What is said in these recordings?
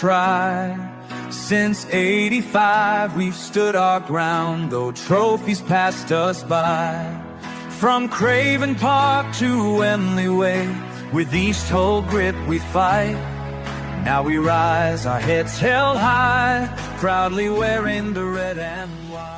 try. Since '85 we've stood our ground, though trophies passed us by. From Craven Park to Wembley Way, with East Hull grip we fight. Now we rise, our heads held high, proudly wearing the red and white.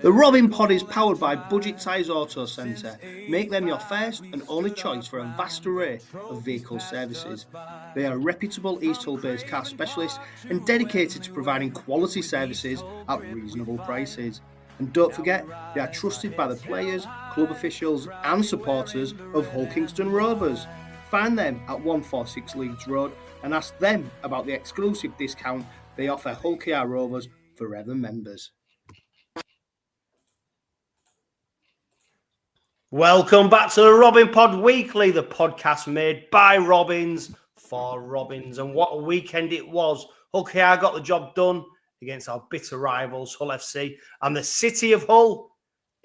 The Robin Pod is powered by Budget Tyres Auto Centre. Make them your first and only choice for a vast array of vehicle services. They are a reputable East Hull-based car specialist and dedicated to providing quality services at reasonable prices. And don't forget, they are trusted by the players, club officials and supporters of Hull Kingston Rovers. Find them at 146 Leeds Road and ask them about the exclusive discount they offer Hull KR Rovers Forever members. Welcome back to the Robin Pod Weekly, the podcast made by Robins for Robins. And what a weekend it was. Hull KR got the job done against our bitter rivals, Hull FC. And the city of Hull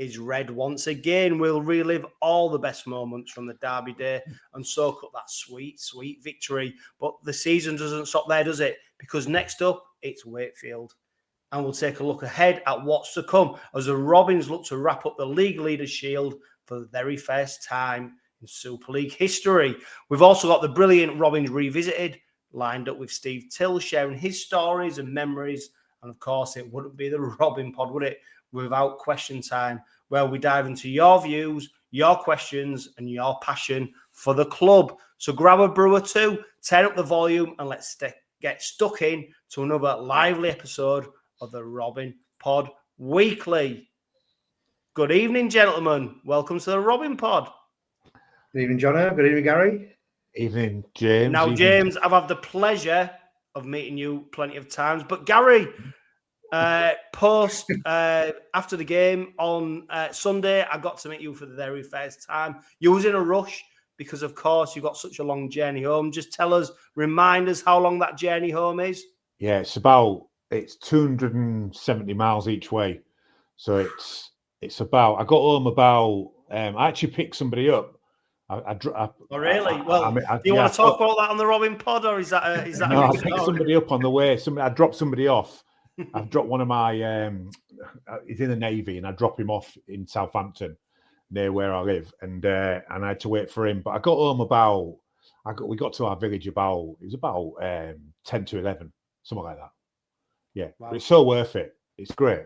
is red once again. We'll relive all the best moments from the derby day and soak up that sweet, sweet victory. But the season doesn't stop there, does it? Because next up, it's Wakefield. And we'll take a look ahead at what's to come as the Robins look to wrap up the League Leaders' Shield for the very first time in Super League history. We've also got the brilliant Robins Revisited lined up with Steve Till sharing his stories and memories. And of course, it wouldn't be the Robin Pod, would it, without question time, where we dive into your views, your questions, and your passion for the club. So grab a brew or two, turn up the volume, and let's get stuck in to another lively episode of the Robin Pod Weekly. Good evening, gentlemen. Welcome to the Robin Pod. Good evening, Jono. Good evening, Gary. Evening, James. Now, James, I've had the pleasure of meeting you plenty of times. But Gary, after the game on Sunday, I got to meet you for the very first time. You was in a rush because, of course, you got such a long journey home. Just tell us, remind us how long that journey home is. Yeah, it's 270 miles each way. So it's about, I got home about, I actually picked somebody up. Oh, really? Do you want to talk about that on the Robin Pod, or is that no, I picked somebody up on the way. I dropped somebody off. I've dropped one of my, he's in the Navy, and I drop him off in Southampton, near where I live, and I had to wait for him. But I got home we got to our village it was about 10 to 11, something like that. Yeah, wow. But it's so worth it. It's great.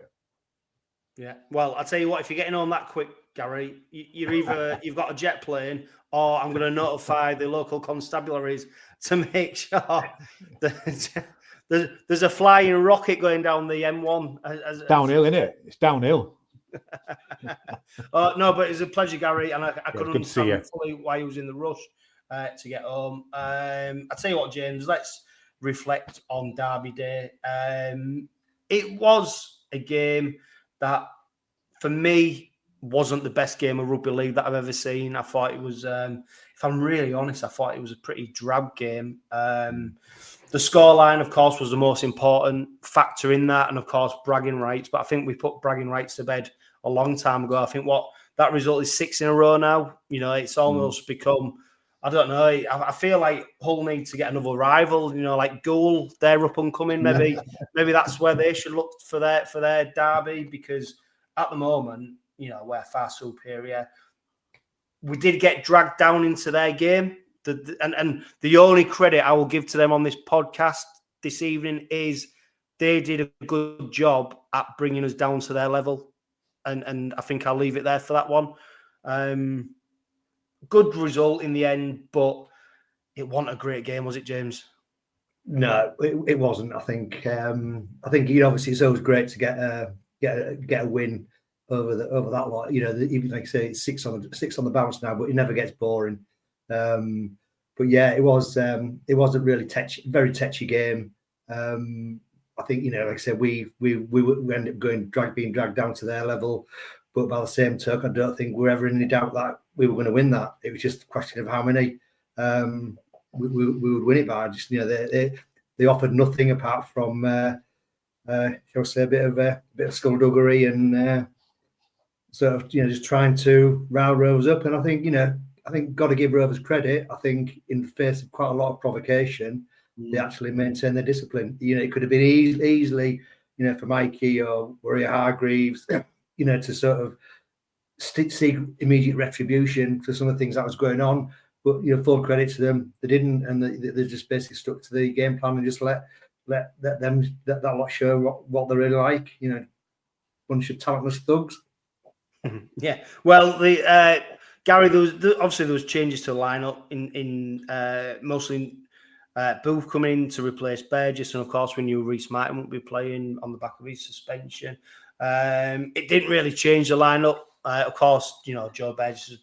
Yeah, well, I'll tell you what, if you're getting home that quick, Gary, you're either you've got a jet plane, or I'm going to notify the local constabularies to make sure there's a flying rocket going down the M1. Downhill, isn't it? It's downhill. No, but it's a pleasure, Gary, and I couldn't understand fully why he was in the rush to get home. I'll tell you what, James, let's reflect on Derby Day. It was a game that, for me, wasn't the best game of rugby league that I've ever seen. I thought it was, if I'm really honest, I thought it was a pretty drab game. The scoreline, of course, was the most important factor in that, and, of course, bragging rights. But I think we put bragging rights to bed a long time ago. I think that result is 6 in a row now. You know, it's almost become, I don't know, I feel like Hull need to get another rival, you know, like Gould, they're up and coming. Maybe that's where they should look for their derby, because at the moment, you know, we're far superior. We did get dragged down into their game. And the only credit I will give to them on this podcast this evening is they did a good job at bringing us down to their level. And I think I'll leave it there for that one. Good result in the end, but it wasn't a great game, was it, James? No, it wasn't. I think obviously it's always great to get a win over that lot. You know, even like I say, it's six on the bounce now, but it never gets boring. But yeah, it was a really very touchy game. I think, you know, like I said, we ended up being dragged down to their level. But by the same token, I don't think we're ever in any doubt that we were going to win that. It was just a question of how many we would win it by. Just, you know, they offered nothing apart from shall I say a bit of skullduggery and sort of, you know, just trying to rile us up. And I think, you know, think got to give Rovers credit. I think in the face of quite a lot of provocation, they actually maintained their discipline. It could have been easily, for Mikey or Waddy-Hargreaves, to sort of seek immediate retribution for some of the things that was going on. But full credit to them, they didn't, and they just basically stuck to the game plan and just let them that lot show what they're really like. Bunch of talentless thugs. Yeah. Well, Gary, obviously there was changes to the lineup in mostly Booth coming in to replace Burgess, and of course we knew Reece Martin wouldn't be playing on the back of his suspension. It didn't really change the lineup. Of course, Joe Burgess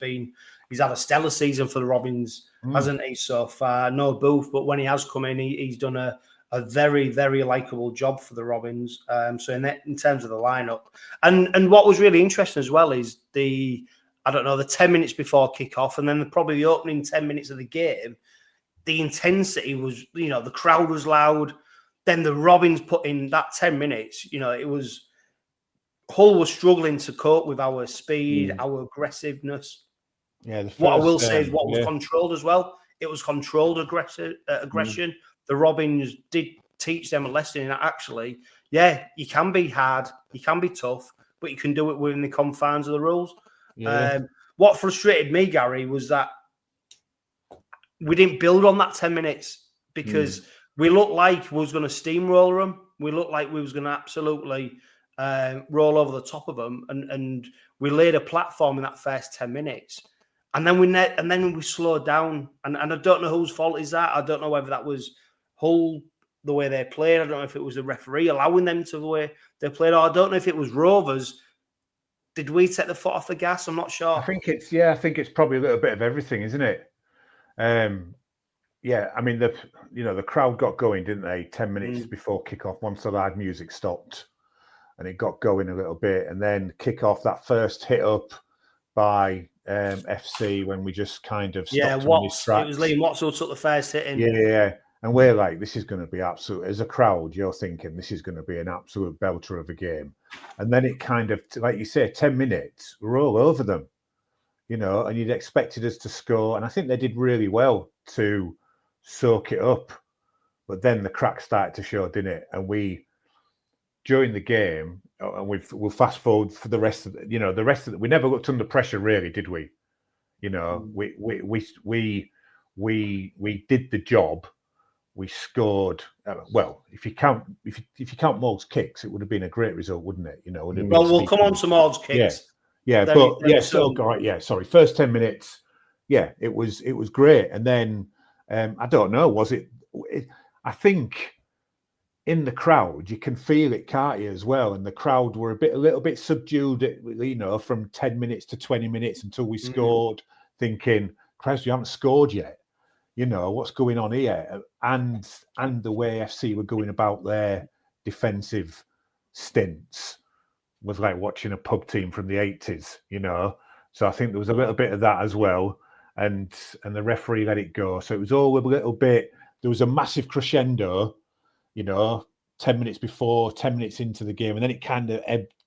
he's had a stellar season for the Robins, hasn't he, so far? No Booth, but when he has come in, he's done a very, very likable job for the Robins. So in terms of the lineup, and what was really interesting as well is the 10 minutes before kickoff, and then probably the opening 10 minutes of the game, the intensity was, the crowd was loud. Then the Robins put in that 10 minutes, it was Hull was struggling to cope with our speed, our aggressiveness. Yeah. What I will say is what was controlled as well. It was controlled aggression. The Robins did teach them a lesson in that actually, you can be hard, you can be tough, but you can do it within the confines of the rules. Yeah. What frustrated me, Gary, was that we didn't build on that 10 minutes because we looked like we was going to steamroller them. We looked like we was going to absolutely roll over the top of them, and we laid a platform in that first 10 minutes. And then we slowed down, and I don't know whose fault is that. I don't know whether that was Hull, the way they played. I don't know if it was the referee allowing them to the way they played, or I don't know if it was Rovers. Did we take the foot off the gas? I'm not sure. I think it's probably a little bit of everything, isn't it? I mean, the crowd got going, didn't they? 10 minutes before kickoff, once the loud music stopped, and it got going a little bit, and then kickoff, that first hit up by FC when we just kind of stopped it was Liam Watts who took the first hit in. Yeah. And we're like, this is going to be absolute. As a crowd, you're thinking this is going to be an absolute belter of a game. And then it kind of, like you say, 10 minutes, we're all over them, and you'd expected us to score. And I think they did really well to soak it up. But then the cracks started to show, didn't it? And during the game, and we'll fast forward for the rest of we never looked under pressure, really, did we? We did the job. We scored. If you count Maud's kicks, it would have been a great result, wouldn't it? We'll come on to Maud's kicks. Sorry. First 10 minutes, it was great, and then I don't know. Was it? I think in the crowd you can feel it, can't you, as well? And the crowd were a little bit subdued, from 10 minutes to 20 minutes until we scored, thinking, "Christ, you haven't scored yet." What's going on here? And the way FC were going about their defensive stints was like watching a pub team from the 80s, So I think there was a little bit of that as well. And the referee let it go. So it was all a little bit, there was a massive crescendo, 10 minutes before, 10 minutes into the game. And then it kind of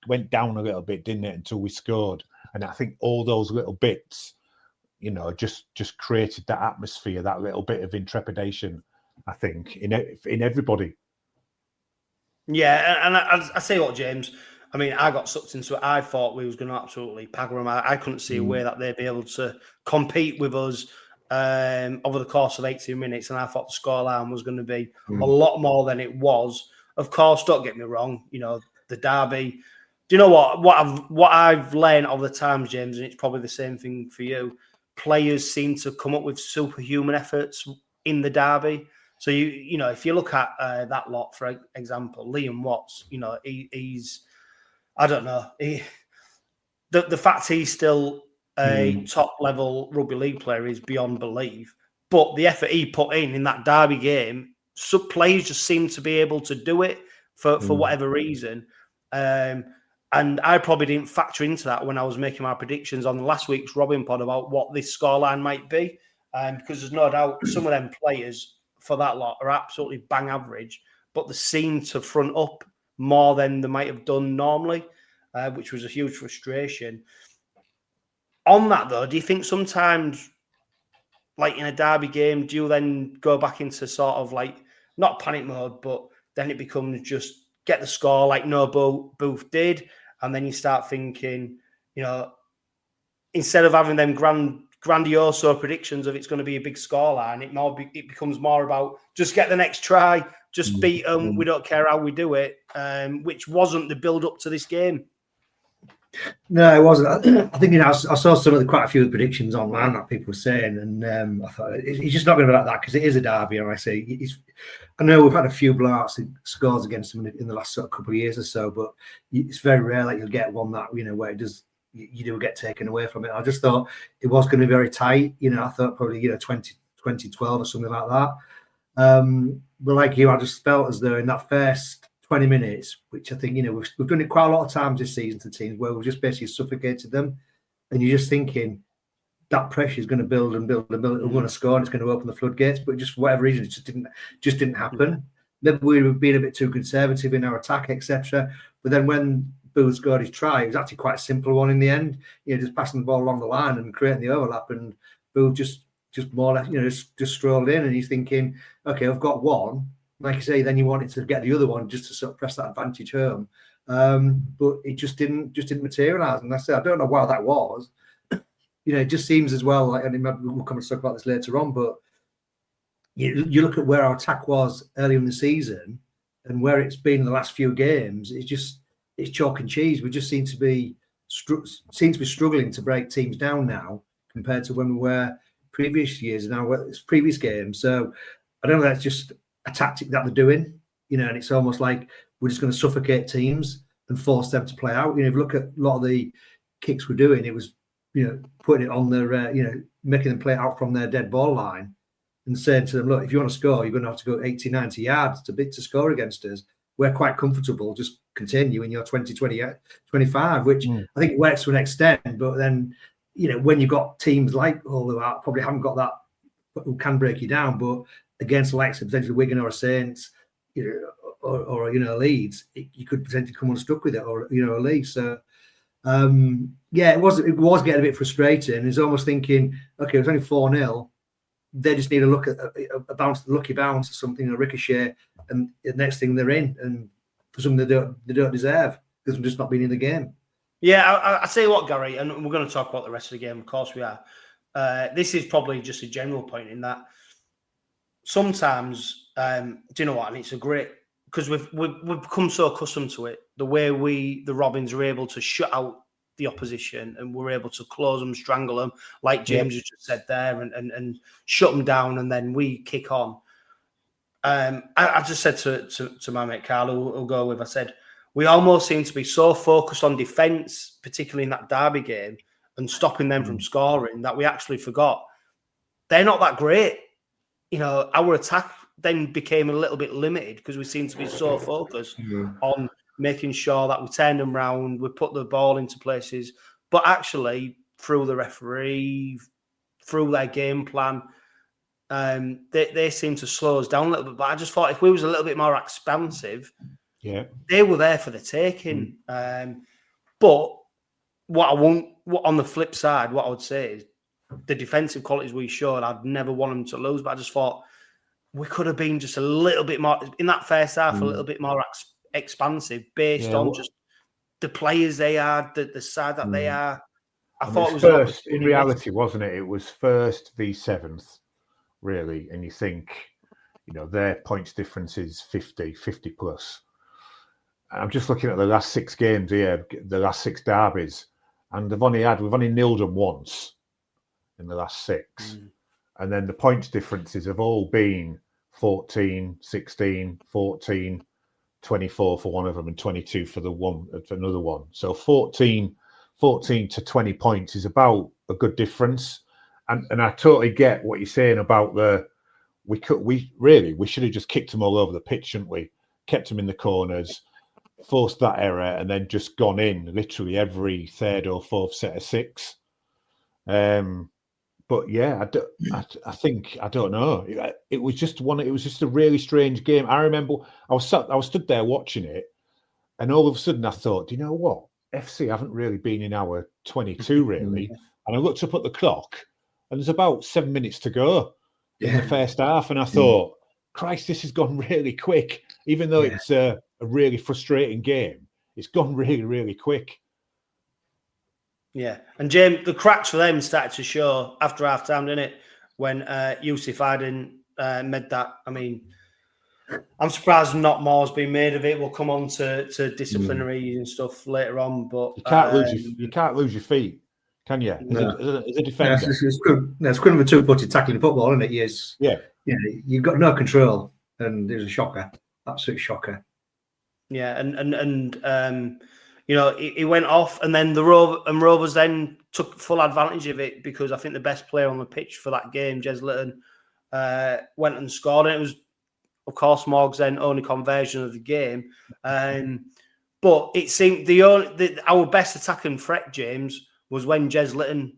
went down a little bit, didn't it, until we scored. And I think all those little bits, just created that atmosphere, that little bit of intrepidation, I think, in everybody. Yeah, and I say what, James. I mean, I got sucked into it. I thought we was going to absolutely pagger them. I couldn't see a way that they'd be able to compete with us over the course of 18 minutes, and I thought the scoreline was going to be a lot more than it was. Of course, don't get me wrong. The derby. Do you know what I've learned over the times, James, and it's probably the same thing for you. Players seem to come up with superhuman efforts in the derby. So if you look at that lot, for example, Liam Watts, he's, I don't know, the fact he's still a top level rugby league player is beyond belief. But the effort he put in that derby game, some players just seem to be able to do it for whatever reason. And I probably didn't factor into that when I was making my predictions on last week's Robin Pod about what this scoreline might be. Because there's no doubt some of them players for that lot are absolutely bang average, but they seem to front up more than they might have done normally, which was a huge frustration. On that, though, do you think sometimes like in a derby game, do you then go back into sort of like not panic mode, but then it becomes just get the score like Booth did, and then you start thinking, you know, instead of having them grandiose predictions of it's going to be a big scoreline, it becomes more about just get the next try, just beat them. We don't care how we do it, which wasn't the build up to this game. No, it wasn't. I think I saw quite a few of the predictions online that people were saying, and I thought it's just not going to be like that because it is a derby. And I know we've had a few blowouts scores against them in the last sort of couple of years or so, but it's very rare that you'll get one that where it does. You do get taken away from it. I just thought it was going to be very tight. I thought probably 2012 or something like that. But like you, I just felt as though in that first 20 minutes, which I think we've done it quite a lot of times this season to teams where we've just basically suffocated them, and you're just thinking that pressure is going to build and build and build. We're going to score and it's going to open the floodgates, but just for whatever reason, it just didn't happen. Maybe we were being a bit too conservative in our attack, etc. But then when Booth scored his try, it was actually quite a simple one in the end. Just passing the ball along the line and creating the overlap, and Booth just more or less, just strolled in, and he's thinking, okay, I've got one. Like you say, then you wanted to get the other one just to sort of press that advantage home, but it just didn't materialise. And I say I don't know why that was. It just seems as well. Like, and we'll come and talk about this later on, but you look at where our attack was earlier in the season and where it's been in the last few games. It's chalk and cheese. We just seem to be struggling to break teams down now compared to when we were previous years and now previous games. So I don't know. That's just a tactic that they're doing, and it's almost like we're just going to suffocate teams and force them to play out. If you look at a lot of the kicks we're doing, it was, putting it on their, making them play out from their dead ball line and saying to them, look, if you want to score, you're going to have to go 80, 90 yards to score against us. We're quite comfortable. Just continue in your 20, 25, which I think works to an extent. But then, when you've got teams like who probably haven't got that, who can break you down, but against the likes of potentially Wigan or Saints, or Leeds, you could potentially come unstuck with it, or a Leeds. So it was getting a bit frustrating. It's almost thinking, okay, it was only 4-0. They just need to look at a bounce, lucky bounce or something, a ricochet, and the next thing they're in, and for something they don't deserve because they're just not being in the game. Yeah, I tell you what, Gary, and we're going to talk about the rest of the game. Of course, we are. This is probably just a general point in that sometimes, do you know what? And it's a great because we've become so accustomed to it. The way the Robins are able to shut out the opposition and we're able to close them, strangle them, like James has just said there, and shut them down, and then we kick on. I just said to my mate Carl, who'll go with, I said, we almost seem to be so focused on defence, particularly in that derby game, and stopping them from scoring, that we actually forgot they're not that great. Our attack then became a little bit limited because we seemed to be so focused on making sure that we turned them round, we put the ball into places, but actually through the referee, through their game plan, they seem to slow us down a little bit. But I just thought if we was a little bit more expansive, they were there for the taking. But on the flip side, what I would say is the defensive qualities we showed, I'd never want them to lose. But I just thought we could have been just a little bit more in that first half, a little bit more expansive based on just the players they are, the side that they are. I thought it was first in reality, wasn't it? It was first v 7th, really. And you think, their points difference is 50 plus. I'm just looking at the last 6 games here, the last 6 derbies, and we've only nilled them once in the last 6. And then the points differences have all been 14, 16, 14, 24 for one of them and 22 for another one. So 14 to 20 points is about a good difference. And I totally get what you're saying about we should have just kicked them all over the pitch, shouldn't we? Kept them in the corners, forced that error, and then just gone in literally every 3rd or 4th set of 6. But yeah, I think I don't know. It was just a really strange game. I remember I was stood there watching it, and all of a sudden I thought, do you know what? FC haven't really been in our 22 really. And I looked up at the clock, and there's about 7 minutes to go in the first half, and I thought, Christ, this has gone really quick. Even though it's a really frustrating game, it's gone really, really quick. Yeah, and James, the cracks for them started to show after half time, didn't it? When 𝗬𝗂𝗱𝗏𝗀𝗏 made that. I mean, I'm surprised not more has been made of it. We'll come on to disciplinary and stuff later on, but you can't lose your feet, can you? As a defender, it's good. It's kind of a two-footed tackling football, isn't it? Yes. Yeah. You've got no control, and it was a shocker, absolute shocker. Yeah, and he went off, and then the Rovers then took full advantage of it, because I think the best player on the pitch for that game, 𝗪𝗺𝗏𝗏, went and scored, and it was, of course, Morg's then only conversion of the game. But it seemed our best attacking threat, James, was when 𝗪𝗏𝗏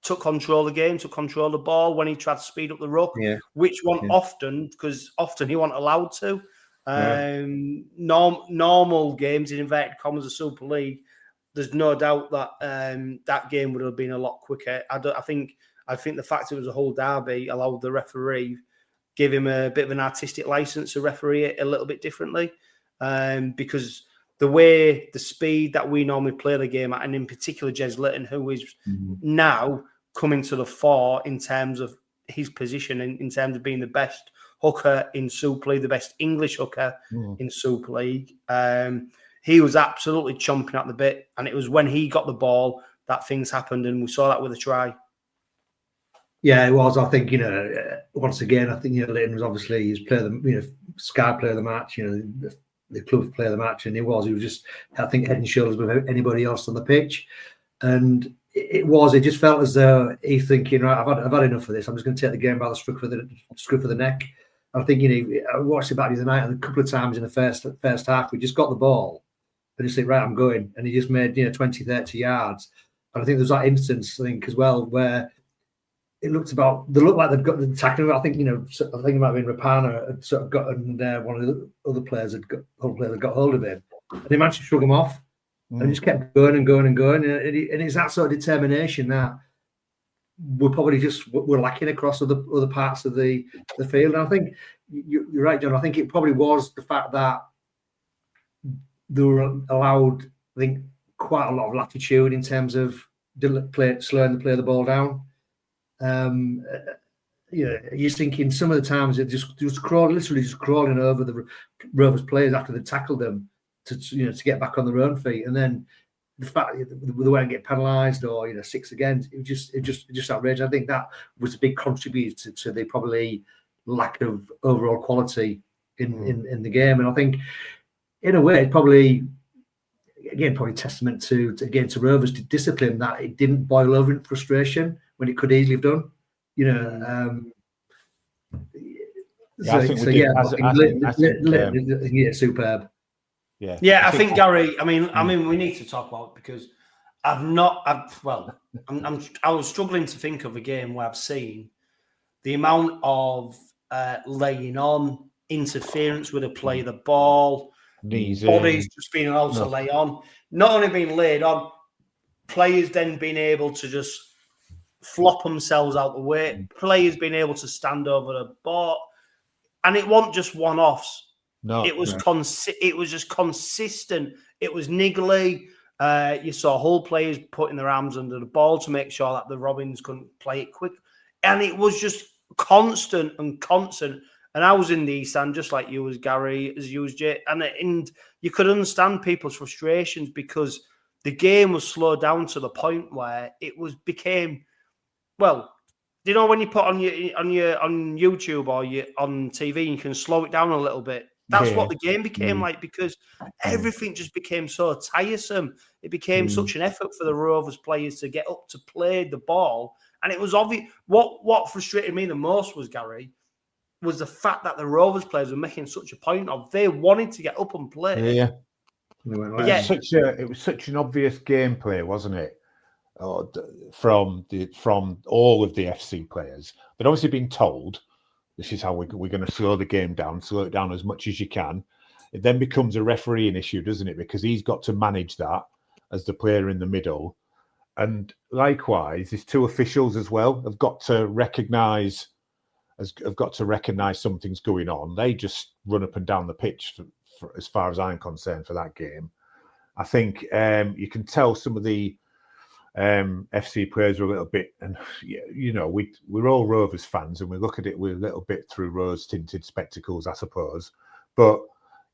took control of the game, took control of the ball, when he tried to speed up the ruck, which wasn't often, because often he wasn't allowed to. Normal games, in inverted commas, of Super League, there's no doubt that that game would have been a lot quicker. I think the fact it was a whole derby allowed the referee, give him a bit of an artistic license to referee it a little bit differently, because the speed that we normally play the game at, and in particular 𝗪𝗏𝗏𝗏, who is now coming to the fore in terms of his position, in terms of being the best hooker in Super League, the best English hooker in Super League. He was absolutely chomping at the bit, and it was when he got the ball that things happened, and we saw that with a try. Yeah, it was. I think, once again, I think, Leighton was obviously his player, Sky player of the match, the club player of the match, and he was just, I think, head and shoulders with anybody else on the pitch. And it just felt as though he's thinking, right, I've had enough of this. I'm just going to take the game by the scruff of the neck. I think, I watched it back the other night, and a couple of times in the first half, we just got the ball and just think, right, I'm going. And he just made, 20, 30 yards. And I think there's that instance, I think, as well, where they looked like they've got the tackling. I think, I think it might have been Rapana had sort of got, and one of the other players had got hold of him. And he managed to shrug him off and just kept going and going and going. And it's that sort of determination that we're probably we're lacking across other parts of the field. And I think you're right, John. I think it probably was the fact that they were allowed, I think, quite a lot of latitude in terms of slowing the ball down. You're thinking some of the times it just crawling over the Rovers players after they tackled them to get back on their own feet, and then the fact that they weren't getting penalised or 6 again, it just outrageous. I think that was a big contributor to the probably lack of overall quality in the game, and I think in a way probably testament to Rovers' discipline, that it didn't boil over in frustration when it could easily have done. Superb. Yeah, I think Gary. I mean, we need to talk about it, because I was struggling to think of a game where I've seen the amount of laying on, interference with a play, the ball, bodies just being allowed to lay on, not only being laid on, players then being able to just flop themselves out the way, players being able to stand over the ball, and it wasn't just one-offs. No, it was just consistent. It was niggly. You saw Hull players putting their arms under the ball to make sure that the Robins couldn't play it quick, and it was just constant. And I was in the East End, just like you was, Gary, as you was, Jay, and you could understand people's frustrations, because the game was slowed down to the point where it became, well, when you put on YouTube or on TV, you can slow it down a little bit. That's what the game became like, because everything just became so tiresome. It became such an effort for the Rovers players to get up to play the ball, and it was obvious. What frustrated me the most was, Gary, was the fact that the Rovers players were making such a point of they wanted to get up and play. Yeah. It was such an obvious gameplay, wasn't it? From all of the FC players. They'd obviously been told, this is how we're going to slow the game down, slow it down as much as you can. It then becomes a refereeing issue, doesn't it? Because he's got to manage that as the player in the middle. And likewise, these two officials as well have got to recognise something's going on. They just run up and down the pitch for as far as I'm concerned for that game. I think you can tell some of the FC players were a little bit, and we're all Rovers fans, and we look at it with a little bit through rose-tinted spectacles, I suppose. But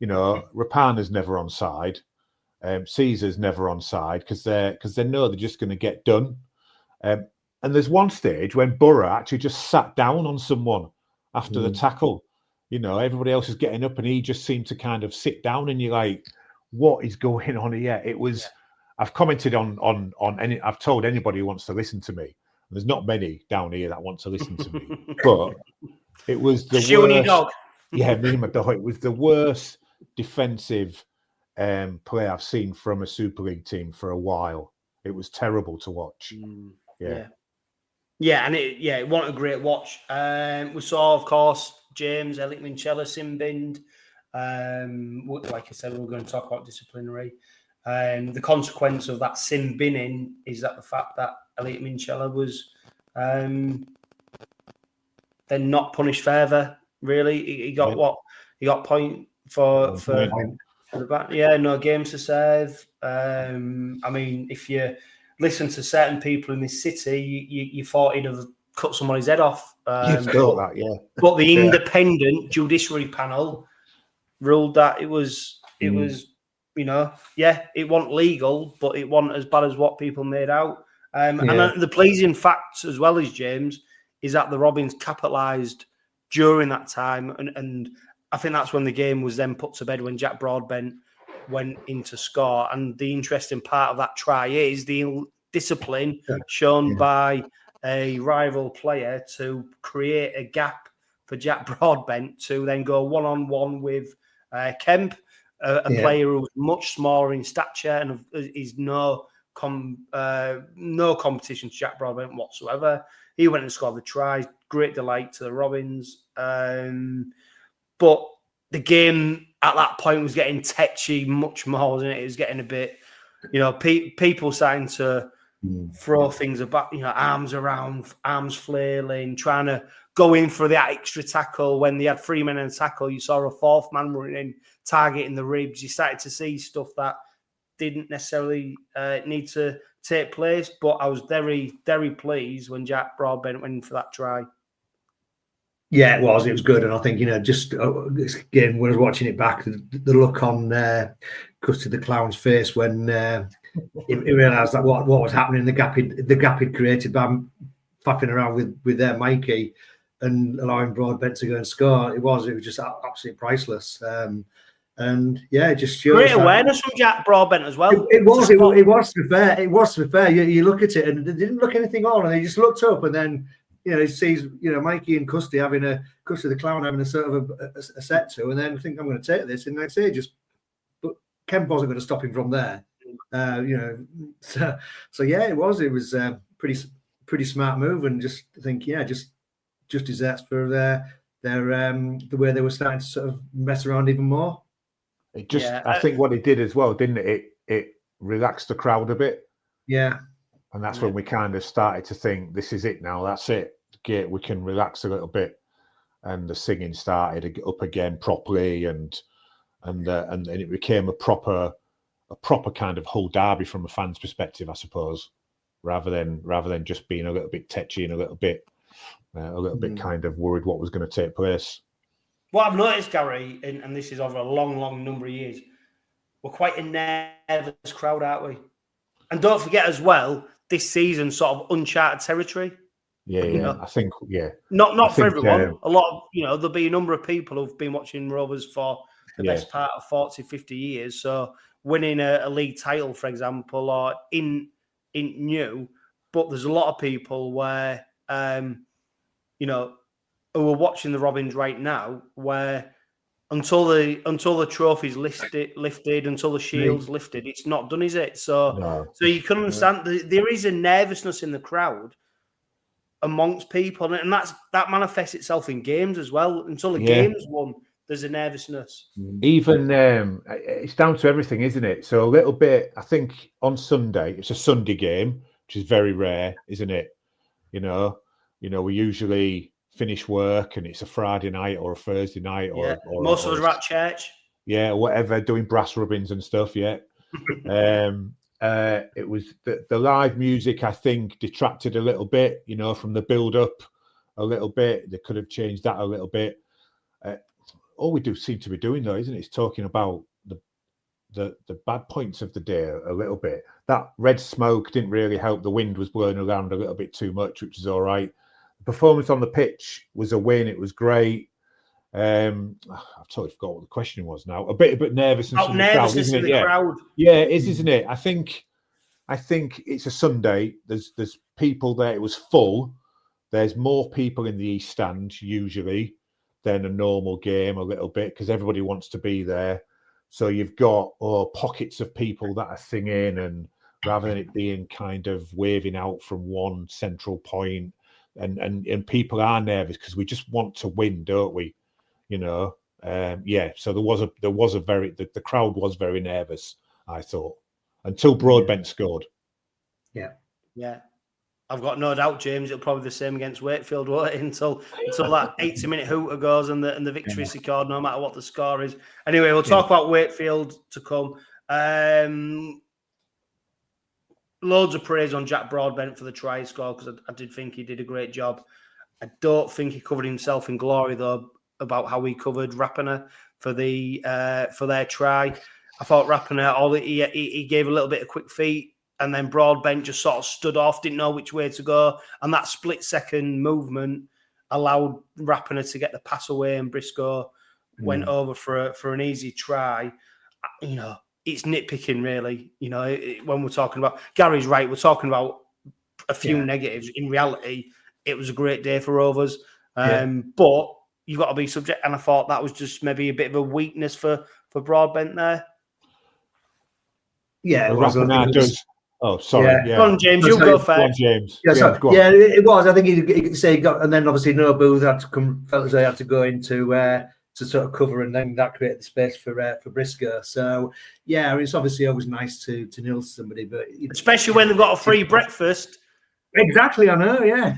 Rapana's never on side, Caesar's never on side because they know they're just going to get done. And there's one stage when Borough actually just sat down on someone after the tackle. Everybody else is getting up, and he just seemed to kind of sit down, and you're like, what is going on here? It was. Yeah. I've commented on any. I've told anybody who wants to listen to me. There's not many down here that want to listen to me, but it was the worst. Dog. Yeah, me and my dog. It was the worst defensive play I've seen from a Super League team for a while. It was terrible to watch. Yeah, and it wasn't a great watch. We saw, of course, James 𝗪𝗪𝗀𝗀 sin-binned. Like I said, we're going to talk about disciplinary. The consequence of that sin binning is that the fact that 𝗪𝗪𝗀𝗀 was then not punished further. Really, he got what? He got point for the back. Yeah, no games to serve. I mean, if you listen to certain people in this city, you thought he'd have cut somebody's head off. You've thought that, yeah. But the independent judiciary panel ruled that it was, it wasn't legal, but it wasn't as bad as what people made out. And the pleasing fact as well as James is that the Robins capitalised during that time, and I think that's when the game was then put to bed when Jack Broadbent went in to score. And the interesting part of that try is the discipline shown by a rival player to create a gap for Jack Broadbent to then go one-on-one with Kemp, a player who's much smaller in stature and is no competition to Jack Broadbent whatsoever. He went and scored the try. Great delight to the Robins. But the game at that point was getting tetchy much more, wasn't it? It was getting a bit, people starting to throw things about, arms around, arms flailing, trying to go in for that extra tackle. When they had 3 men in a tackle, you saw a fourth man running in, targeting the ribs. You started to see stuff that didn't necessarily need to take place. But I was very, very pleased when Jack Broadbent went in for that try. Yeah, it was. It was good. And I think, just again, when I was watching it back, the look on 𝗪𝗂𝗍𝗲𝗀𝗀's face when he realised that what was happening, the gap he'd created by faffing around with Wakey and allowing Broadbent to go and score. It was just absolutely priceless. And it just shows great awareness from Jack Broadbent as well. It was to be fair. It was to be fair. You look at it and they didn't look anything on, and they just looked up, and then he sees Wakey and 𝗪𝗂𝗍𝗲 having 𝗪𝗂𝗍𝗲 having a sort of a set to, and then I think I'm going to take this, and like I say, but Kemp wasn't going to stop him from there. So it was pretty smart move, and just I think just deserves for their the way they were starting to sort of mess around even more. It just I think what it did as well, didn't it? It relaxed the crowd a bit. Yeah. And that's when we kind of started to think, this is it now. That's it. We can relax a little bit, and the singing started up again properly, and it became a proper kind of Hull derby from a fan's perspective, I suppose, rather than just being a little bit tetchy and a little bit kind of worried what was going to take place. What I've noticed, Gary, and this is over a long number of years, we're quite a nervous crowd, aren't we? And don't forget as well, this season sort of uncharted territory. I think, Not for everyone. A lot of, there'll be a number of people who've been watching Rovers for the best part of 40, 50 years. So winning a league title, for example, or in new, but there's a lot of people where, who are watching the Robins right now, where until the trophy's lifted, until the shield's lifted, it's not done, is it? So you can understand there is a nervousness in the crowd amongst people, and that manifests itself in games as well. Until the game's won, there's a nervousness. Even it's down to everything, isn't it? So a little bit, I think on Sunday, it's a Sunday game. which is very rare, isn't it? You know, we usually finish work and it's a Friday night or a Thursday night, or most of us are at church. Yeah, whatever, doing brass rubbings and stuff. Yeah. It was the live music, I think, detracted a little bit, from the build up a little bit. They could have changed that a little bit. All we do seem to be doing, though, isn't it? Is talking about the bad points of the day a little bit. That red smoke didn't really help. The wind was blowing around a little bit too much, which is all right. The performance on the pitch was a win. It was great. I've totally forgot what the question was now. A bit nervous and nervousness in the crowd. Yeah, it is, isn't it? I think it's a Sunday. There's people there. It was full. There's more people in the East Stand usually than a normal game, a little bit, because everybody wants to be there. So you've got pockets of people that are singing, and rather than it being kind of waving out from one central point, and people are nervous because we just want to win, don't we? So there was a very the crowd was very nervous, I thought, until Broadbent scored. Yeah. I've got no doubt, James, it'll probably be the same against Wakefield, won't it? Until that 80-minute hooter goes and the victory is secured, no matter what the score is. Anyway, we'll talk about Wakefield to come. Loads of praise on Jack Broadbent for the try score, because I did think he did a great job. I don't think he covered himself in glory, though, about how he covered Rapiner for their try. I thought Rapiner, he gave a little bit of quick feet, and then Broadbent just sort of stood off, didn't know which way to go, and that split-second movement allowed Rapiner to get the pass away, and Briscoe went over for an easy try. It's nitpicking, really. When we're talking about Gary's right, we're talking about a few negatives. In reality, it was a great day for Rovers, but you've got to be subject. And I thought that was just maybe a bit of a weakness for Broadbent there. Yeah, Oh, sorry. Yeah. Go on, James. You go first. James. It was. I think he could say he got, and then obviously no Booth had to come. Felt as though he had to go into to sort of cover, and then that created the space for Briscoe. So it's obviously always nice to nil somebody, but especially when they've got a free breakfast. Exactly, I know. Yeah.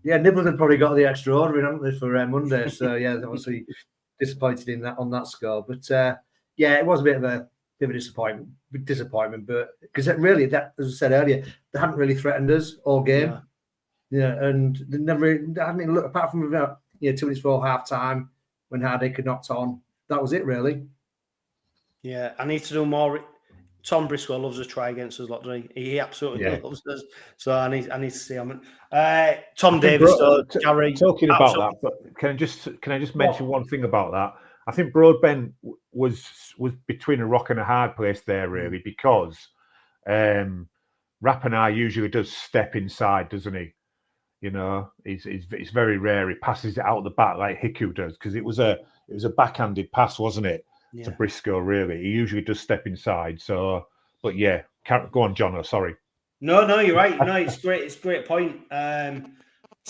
Nibbles had probably got the extra order in, haven't they, for Monday? So obviously disappointed in that on that score, but it was a bit of a disappointment, but because really, that, as I said earlier, they hadn't really threatened us all game. And they hadn't even looked, apart from about 2 minutes before half time when Hardy could knocked on. That was it, really. Yeah, I need to do more. Tom Briscoe loves a try against us, doesn't he? He absolutely loves us. So I need to see him. Tom Davis, Gary. Talking about that, but can I just mention one thing about that? I think Broadbent was between a rock and a hard place there, really, because Rapiner usually does step inside, doesn't he? It's very rare he passes it out the back like Hiku does, because it was a backhanded pass, wasn't it, to Briscoe? Really, he usually does step inside. So, but go on, John. Sorry. No, you're right. No, it's great. It's a great point.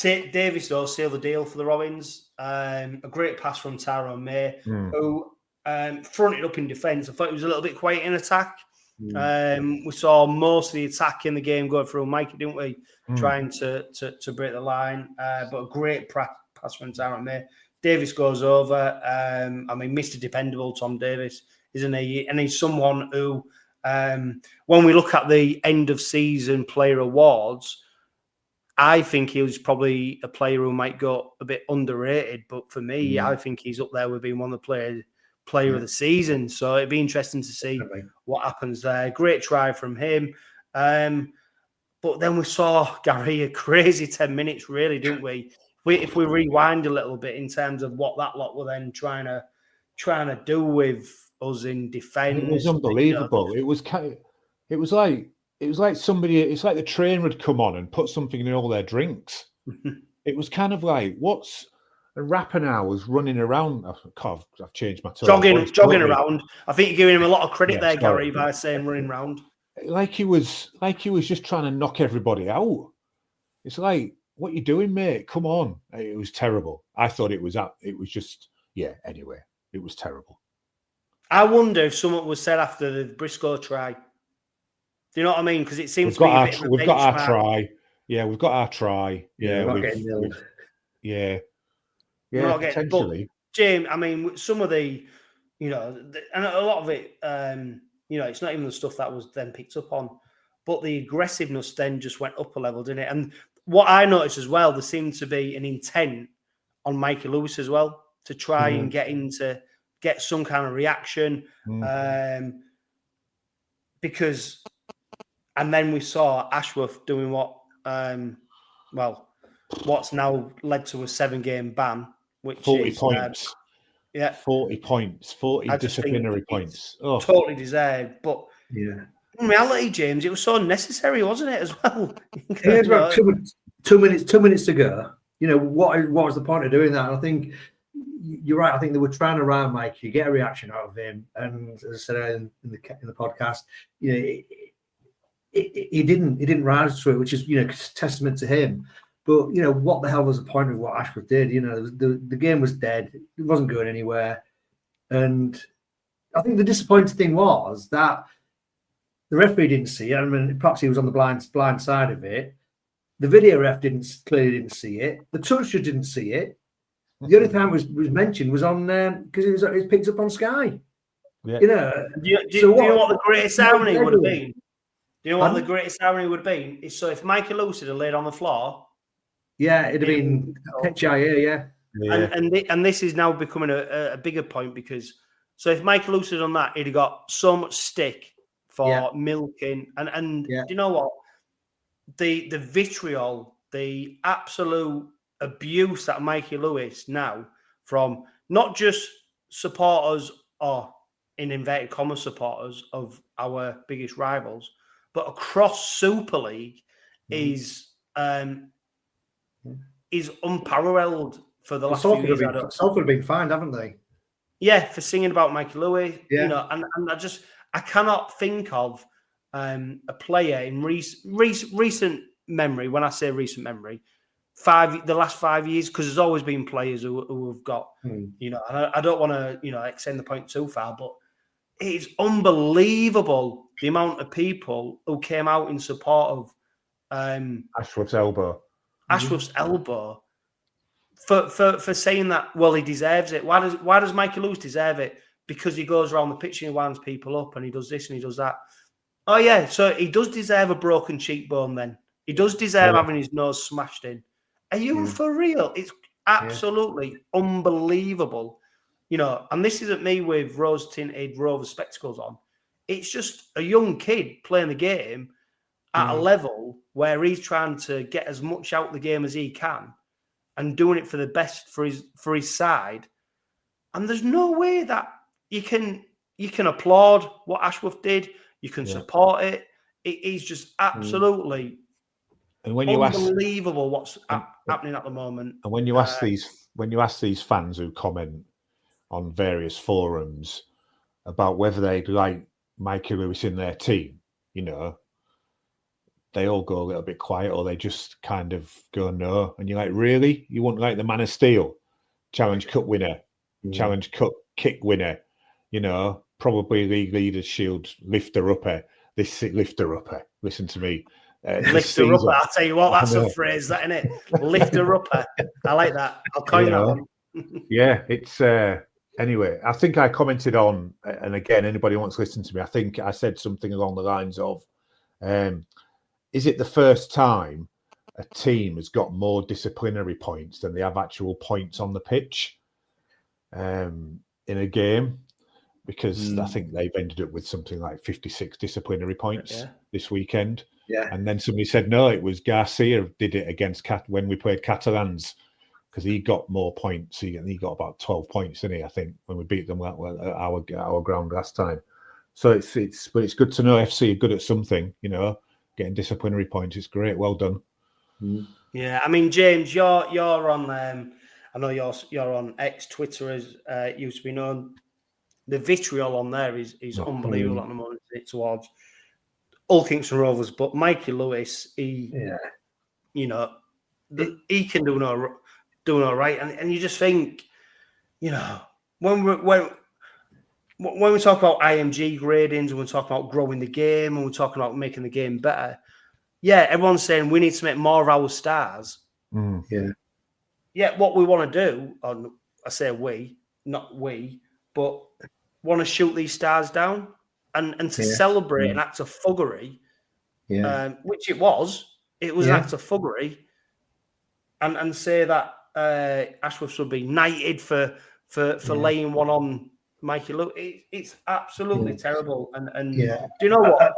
Davis, though, sealed the deal for the Robins. A great pass from Tyrone May, who fronted up in defence. I thought he was a little bit quiet in attack. We saw most of the attack in the game going through Mikey, didn't we? Trying to break the line. But a great pass from Tyrone May. Davis goes over. Mr. Dependable, Tom Davis, isn't he? And he's someone who, when we look at the end of season player awards, I think he was probably a player who might go a bit underrated. But for me, I think he's up there with being one of the player of the season. So it'd be interesting to see what happens there. Great try from him. But then we saw, Gary, a crazy 10 minutes, really, didn't we? If we rewind a little bit in terms of what that lot were then trying to do with us in defence. It was unbelievable. It was like somebody. It's like the trainer had come on and put something in all their drinks. It was kind of like And Rapiner was running around. I've changed my tone. Jogging around. I think you're giving him a lot of credit there, Gary, by saying running around. Like he was just trying to knock everybody out. It's like, what are you doing, mate? Come on. It was terrible. I thought it was anyway, it was terrible. I wonder if something was said after the Briscoe try. Do you know what I mean? Because it seems we've got our try. Yeah, we've got our try. Yeah, we're not getting nilled. Yeah, we're not getting, potentially. But, James, I mean, some of the, and a lot of it, it's not even the stuff that was then picked up on, but the aggressiveness then just went up a level, didn't it? And what I noticed as well, there seemed to be an intent on Mikey Lewis as well to try and get some kind of reaction, because, and then we saw Ashworth doing what's now led to a 7-game ban, which 40 is points. 40 points, 40 disciplinary points. Totally deserved. But in reality, James, it was so necessary, wasn't it, as well? Yeah, about 2 minutes to go. What was the point of doing that? And I think you're right. I think they were trying to round Mikey, get a reaction out of him. And as I said in the podcast, he didn't rise to it, which is testament to him. But what the hell was the point of what Ashworth did? The game was dead; it wasn't going anywhere. And I think the disappointing thing was that the referee didn't see it. I mean, perhaps he was on the blind side of it. The video ref clearly didn't see it. The toucher didn't see it. The only time it was mentioned was on because it was picked up on Sky. Yeah. Do you know what the greatest irony would have been? Do you know what the greatest irony would have been? Is so if Mikey Lewis had laid on the floor. Yeah, it'd have been 𝗫𝗂𝗃𝗃, yeah. And this is now becoming a bigger point because so if Michael Lewis had done that, he'd have got so much stick for milking. And do you know what? The vitriol, the absolute abuse that Mikey Lewis now from not just supporters or in inverted commas supporters of our biggest rivals, but across Super League is unparalleled for the last few years. Salford have been fined, haven't they? Yeah, for singing about Mikey Lewis. Yeah. And I cannot think of a player in recent memory. When I say recent memory, the last 5 years, because there's always been players who have got, and I don't want to, extend the point too far, but it's unbelievable the amount of people who came out in support of Ashworth's elbow. Ashworth's elbow for saying that, well, he deserves it. Why does Mikey Lewis deserve it? Because he goes around the pitch and he winds people up and he does this and he does that. Oh, yeah, so he does deserve a broken cheekbone then. He does deserve having his nose smashed in. Are you for real? It's absolutely unbelievable. And this isn't me with rose-tinted Rover spectacles on. It's just a young kid playing the game at a level where he's trying to get as much out of the game as he can and doing it for the best for his side. And there's no way that you can applaud what Ashworth did. You can support it. It's just absolutely and when unbelievable what's happening at the moment. And when you ask these fans who comment on various forums about whether they'd like Mikey Lewis in their team, they all go a little bit quiet or they just kind of go no. And you're like, really? You wouldn't like the Man of Steel, Challenge Cup winner, Challenge Cup kick winner, probably League Leaders Shield lifter-upper. This lifter-upper, listen to me. Lifter-upper, I'll tell you what, that's a phrase, that, isn't it? Lifter-upper. I like that. I'll coin that one. Yeah, it's... Anyway, I think I commented on, and again, anybody who wants to listen to me, I think I said something along the lines of, is it the first time a team has got more disciplinary points than they have actual points on the pitch in a game? Because I think they've ended up with something like 56 disciplinary points this weekend. Yeah. And then somebody said, no, it was Garcia did it against when we played Catalans, because he got more points. He got about 12 points, didn't he? I think when we beat them at our ground last time. So it's good to know FC are good at something. Getting disciplinary points. It's great. Well done. Yeah, I mean, James, you're on. I know you're on X, Twitter, as used to be known. The vitriol on there is unbelievable at the moment. It's towards all Kingston Rovers, but Mikey Lewis, he can do no right, and you just think, when when we talk about IMG gradings, and we're talking about growing the game, and we're talking about making the game better, yeah, everyone's saying we need to make more of our stars. Yeah. Yeah, what we want to do, and I say we, not we, but want to shoot these stars down and to celebrate an act of fuggery, which it was. It was an act of fuggery, and say that Ashworth should be knighted for laying one on Mikey Lewis. It's absolutely terrible. And do you know what?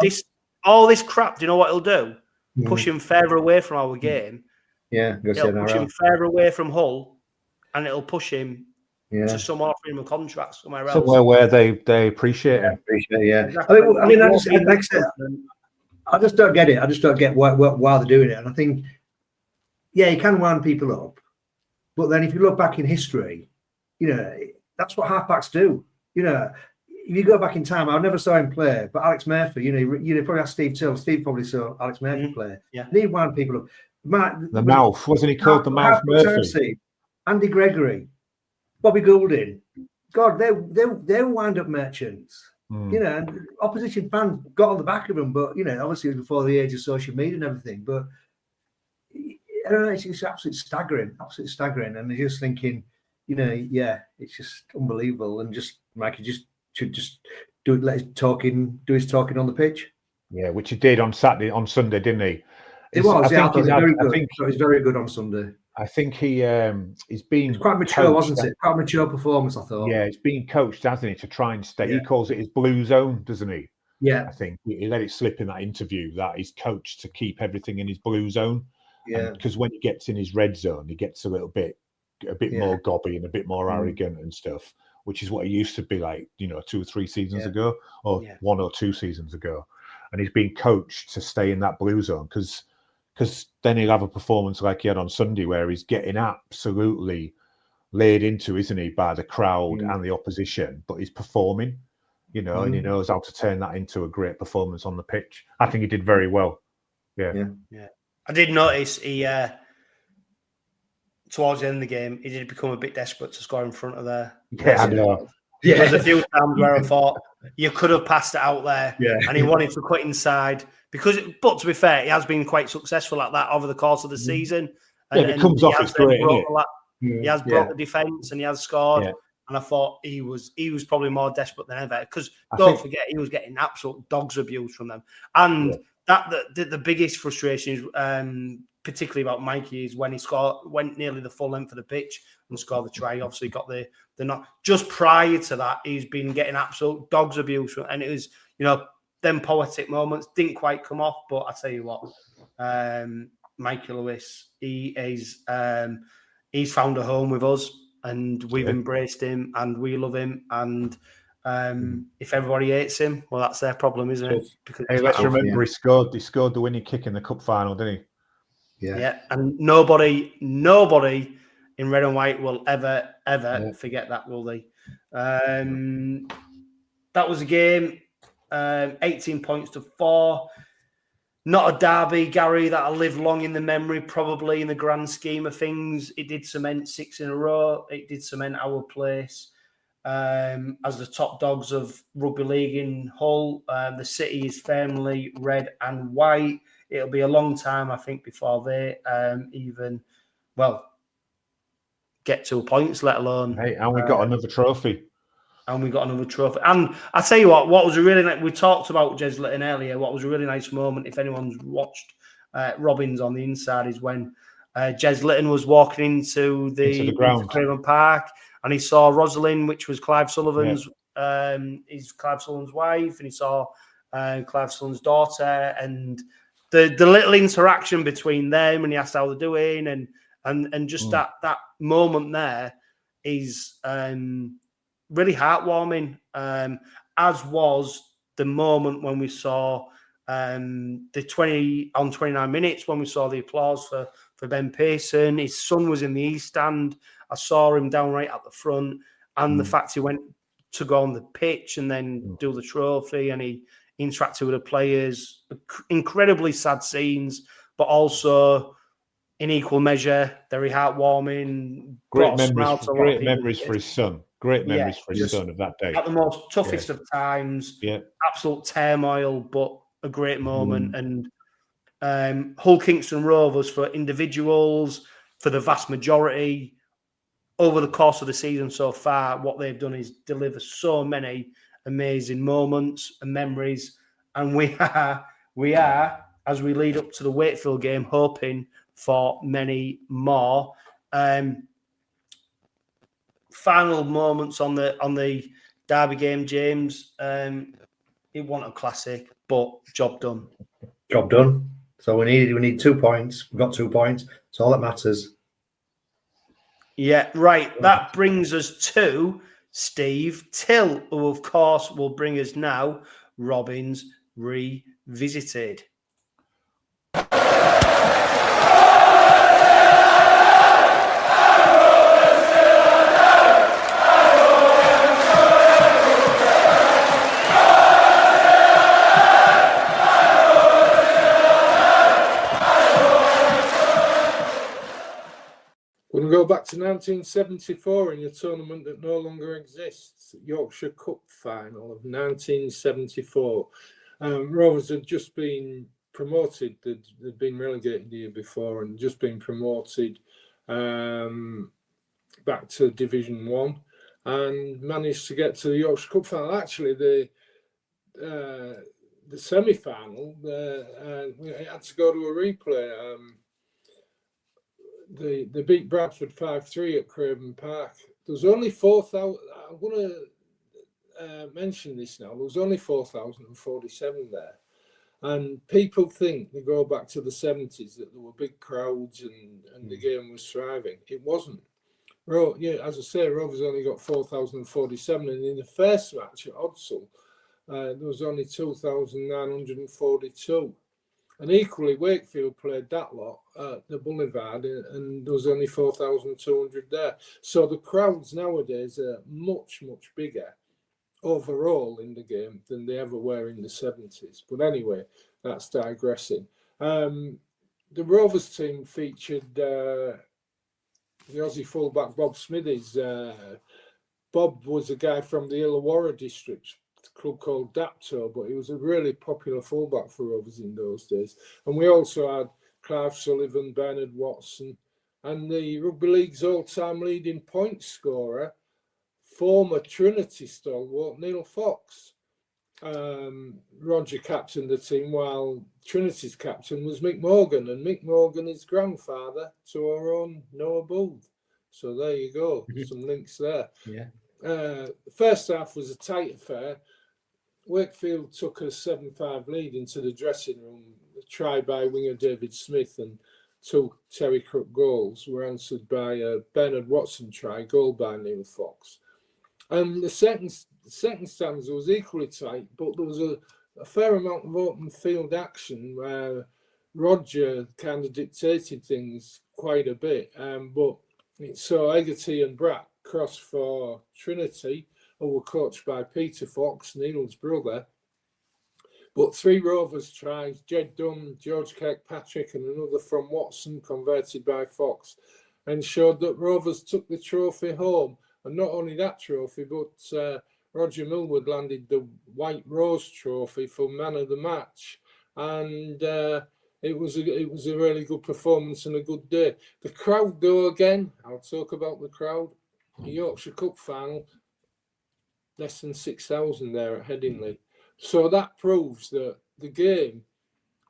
All this crap, do you know what it'll do? Push him further away from our game. Yeah, it'll push him further away from Hull, and it'll push him to someone offering him a contract somewhere else. Somewhere where they appreciate him. Exactly. I mean, I just don't get it. I just don't get why they're doing it. And I think, you can wind people up, but then if you look back in history, that's what halfbacks do. If you go back in time, I never saw him play, but Alex Murphy, you probably asked Steve Till. Steve probably saw Alex Murphy play. Yeah, and he wound people up. The Mouth, wasn't he called the Mouth Murphy? Andy Gregory, Bobby Goulding. God, they wind up merchants. And opposition fans got on the back of them, but obviously it was before the age of social media and everything. But I don't know, it's absolutely staggering. And they're just thinking, it's just unbelievable. And just Mikey should just do his talking on the pitch. Yeah, which he did on Sunday, didn't he? It was. I think it was very good on Sunday. I think he's been quite mature, wasn't it? Quite a mature performance, I thought. Yeah, it's been coached, hasn't he, to try and stay. Yeah. He calls it his blue zone, doesn't he? Yeah. I think he let it slip in that interview that he's coached to keep everything in his blue zone. Yeah. Because when he gets in his red zone, he gets a bit more gobby and a bit more arrogant and stuff, which is what he used to be like, 2 or 3 seasons ago, or 1 or 2 seasons ago. And he's been coached to stay in that blue zone because then he'll have a performance like he had on Sunday where he's getting absolutely laid into, isn't he, by the crowd and the opposition, but he's performing, and he knows how to turn that into a great performance on the pitch. I think he did very well. Yeah. I did notice he, towards the end of the game, he did become a bit desperate to score in front of there. Yeah, I know. Yeah. There's a few times where I thought you could have passed it out there, and he wanted to cut inside. But to be fair, he has been quite successful at that over the course of the season. And it comes off as great, isn't it? He has brought the defence and he has scored. Yeah. And I thought he was probably more desperate than ever because don't forget he was getting absolute dog's abuse from them. And the biggest frustration is particularly about Mikey is when he went nearly the full length of the pitch and scored the try. Obviously got the knock. Just prior to that, he's been getting absolute dog's abuse, and it was them poetic moments didn't quite come off. But I tell you what, Mikey Lewis, he's found a home with us, and we've embraced him, and we love him. And if everybody hates him, well, that's their problem, isn't it? Because let's remember he scored the winning kick in the cup final, didn't he? Yeah, and nobody in red and white will ever forget that, will they? That was a game. 18 points to 4. Not a derby, Gary, that'll live long in the memory, probably in the grand scheme of things. It did cement 6 in a row. It did cement our place as the top dogs of rugby league in Hull. The city is firmly red and white. It'll be a long time, I think, before they even get 2 points, let alone. Hey, and we got another trophy. And we got another trophy. And I tell you what was a really nice, we talked about Ches Litton earlier. What was a really nice moment, if anyone's watched Robins on the inside, is when Ches Litton was walking into the ground, Craven Park, and he saw Rosalind, which was Clive Sullivan's, is Clive Sullivan's wife, and he saw Clive Sullivan's daughter, and the little interaction between them, and he asked how they're doing, and just that moment there is really heartwarming, as was the moment when we saw the 29 minutes when we saw the applause for Ben Pearson. His son was in the East Stand. I saw him down right at the front, and the fact he went to go on the pitch and then do the trophy, and he interacted with the players. Incredibly sad scenes, but also in equal measure very heartwarming. Great memories for his son. Great memories for his son of that day. At the most toughest of times, absolute turmoil, but a great moment. And Hull Kingston Rovers for individuals, for the vast majority, over the course of the season so far, what they've done is deliver so many amazing moments and memories. And we are, as we lead up to the Wakefield game, hoping for many more. Final moments on the Derby game, James. It wasn't a classic, but job done. Job done. So we need 2 points. We've got 2 points. It's all that matters. Yeah, right. That brings us to Steve Till, who of course will bring us now Robins Revisited. We'll go back to 1974 in a tournament that no longer exists, Yorkshire Cup final of 1974. Rovers had just been promoted. They'd been relegated the year before and just been promoted back to Division 1 and managed to get to the Yorkshire Cup final. Actually, the semi-final, we had to go to a replay. They beat Bradford 5-3 at Craven Park. There was only 4,000. I'm going to mention this now. There was only 4,047 there. And people think they go back to the 70s that there were big crowds and the game was thriving. It wasn't. As I say, Rovers only got 4,047. And in the first match at Odsall, there was only 2,942. And equally, Wakefield played that lot at the Boulevard, and there was only 4,200 there. So the crowds nowadays are much, much bigger overall in the game than they ever were in the 70s. But anyway, that's digressing. The Rovers team featured the Aussie fullback Bob Smithies. Bob was a guy from the Illawarra district, club called 𝗪𝗪, but he was a really popular fullback for Rovers in those days. And we also had Clive Sullivan, Bernard Watson, and the Rugby League's all-time leading point scorer, former Trinity stalwart Neil Fox. Roger captained the team while Trinity's captain was Mick Morgan, and Mick Morgan is grandfather to our own Noah Booth. So there you go, some links there. Yeah. The first half was a tight affair. Wakefield took a 7-5 lead into the dressing room. A try by winger David Smith and 2 Terry Crook goals were answered by a Bernard Watson try, goal by Neil Fox. And the second stanza was equally tight, but there was a fair amount of open field action where Roger kind of dictated things quite a bit. But so Egerty and Bratt crossed for Trinity, who were coached by Peter Fox, Neil's brother. But 3 Rovers tries, Jed Dunn, George Kirkpatrick and another from Watson, converted by Fox, ensured that Rovers took the trophy home. And not only that trophy, but Roger Millward landed the White Rose Trophy for man of the match. And it was a really good performance and a good day. The crowd, though, again, I'll talk about the crowd. The Yorkshire Cup final, less than 6,000 there at Headingley. So that proves that the game,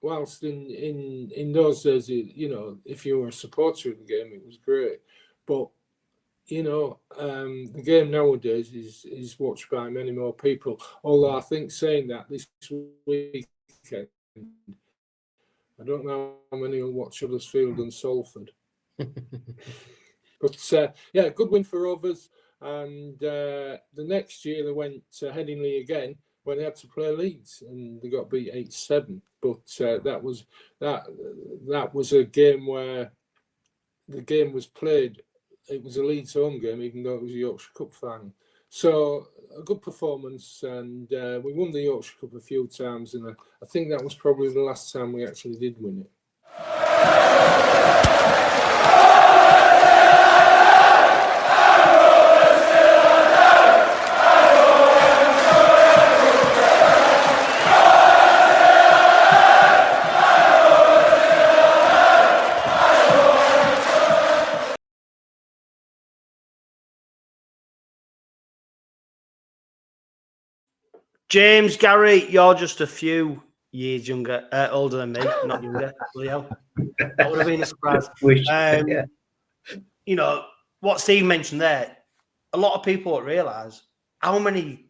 whilst in those days, if you were a supporter of the game, it was great. But, the game nowadays is watched by many more people. Although I think saying that this weekend, I don't know how many will watch Huddersfield and Salford. But, good win for Rovers. And the next year they went to Headingley again when they had to play Leeds, and they got beat 8-7. But that was a game where the game was played. It was a Leeds home game, even though it was a Yorkshire Cup final. So a good performance, and we won the Yorkshire Cup a few times, and I think that was probably the last time we actually did win it. James, Gary, you're just a few years older than me, not younger. Leo, that would have been a surprise. Yeah. You know what Steve mentioned there. A lot of people don't realise how many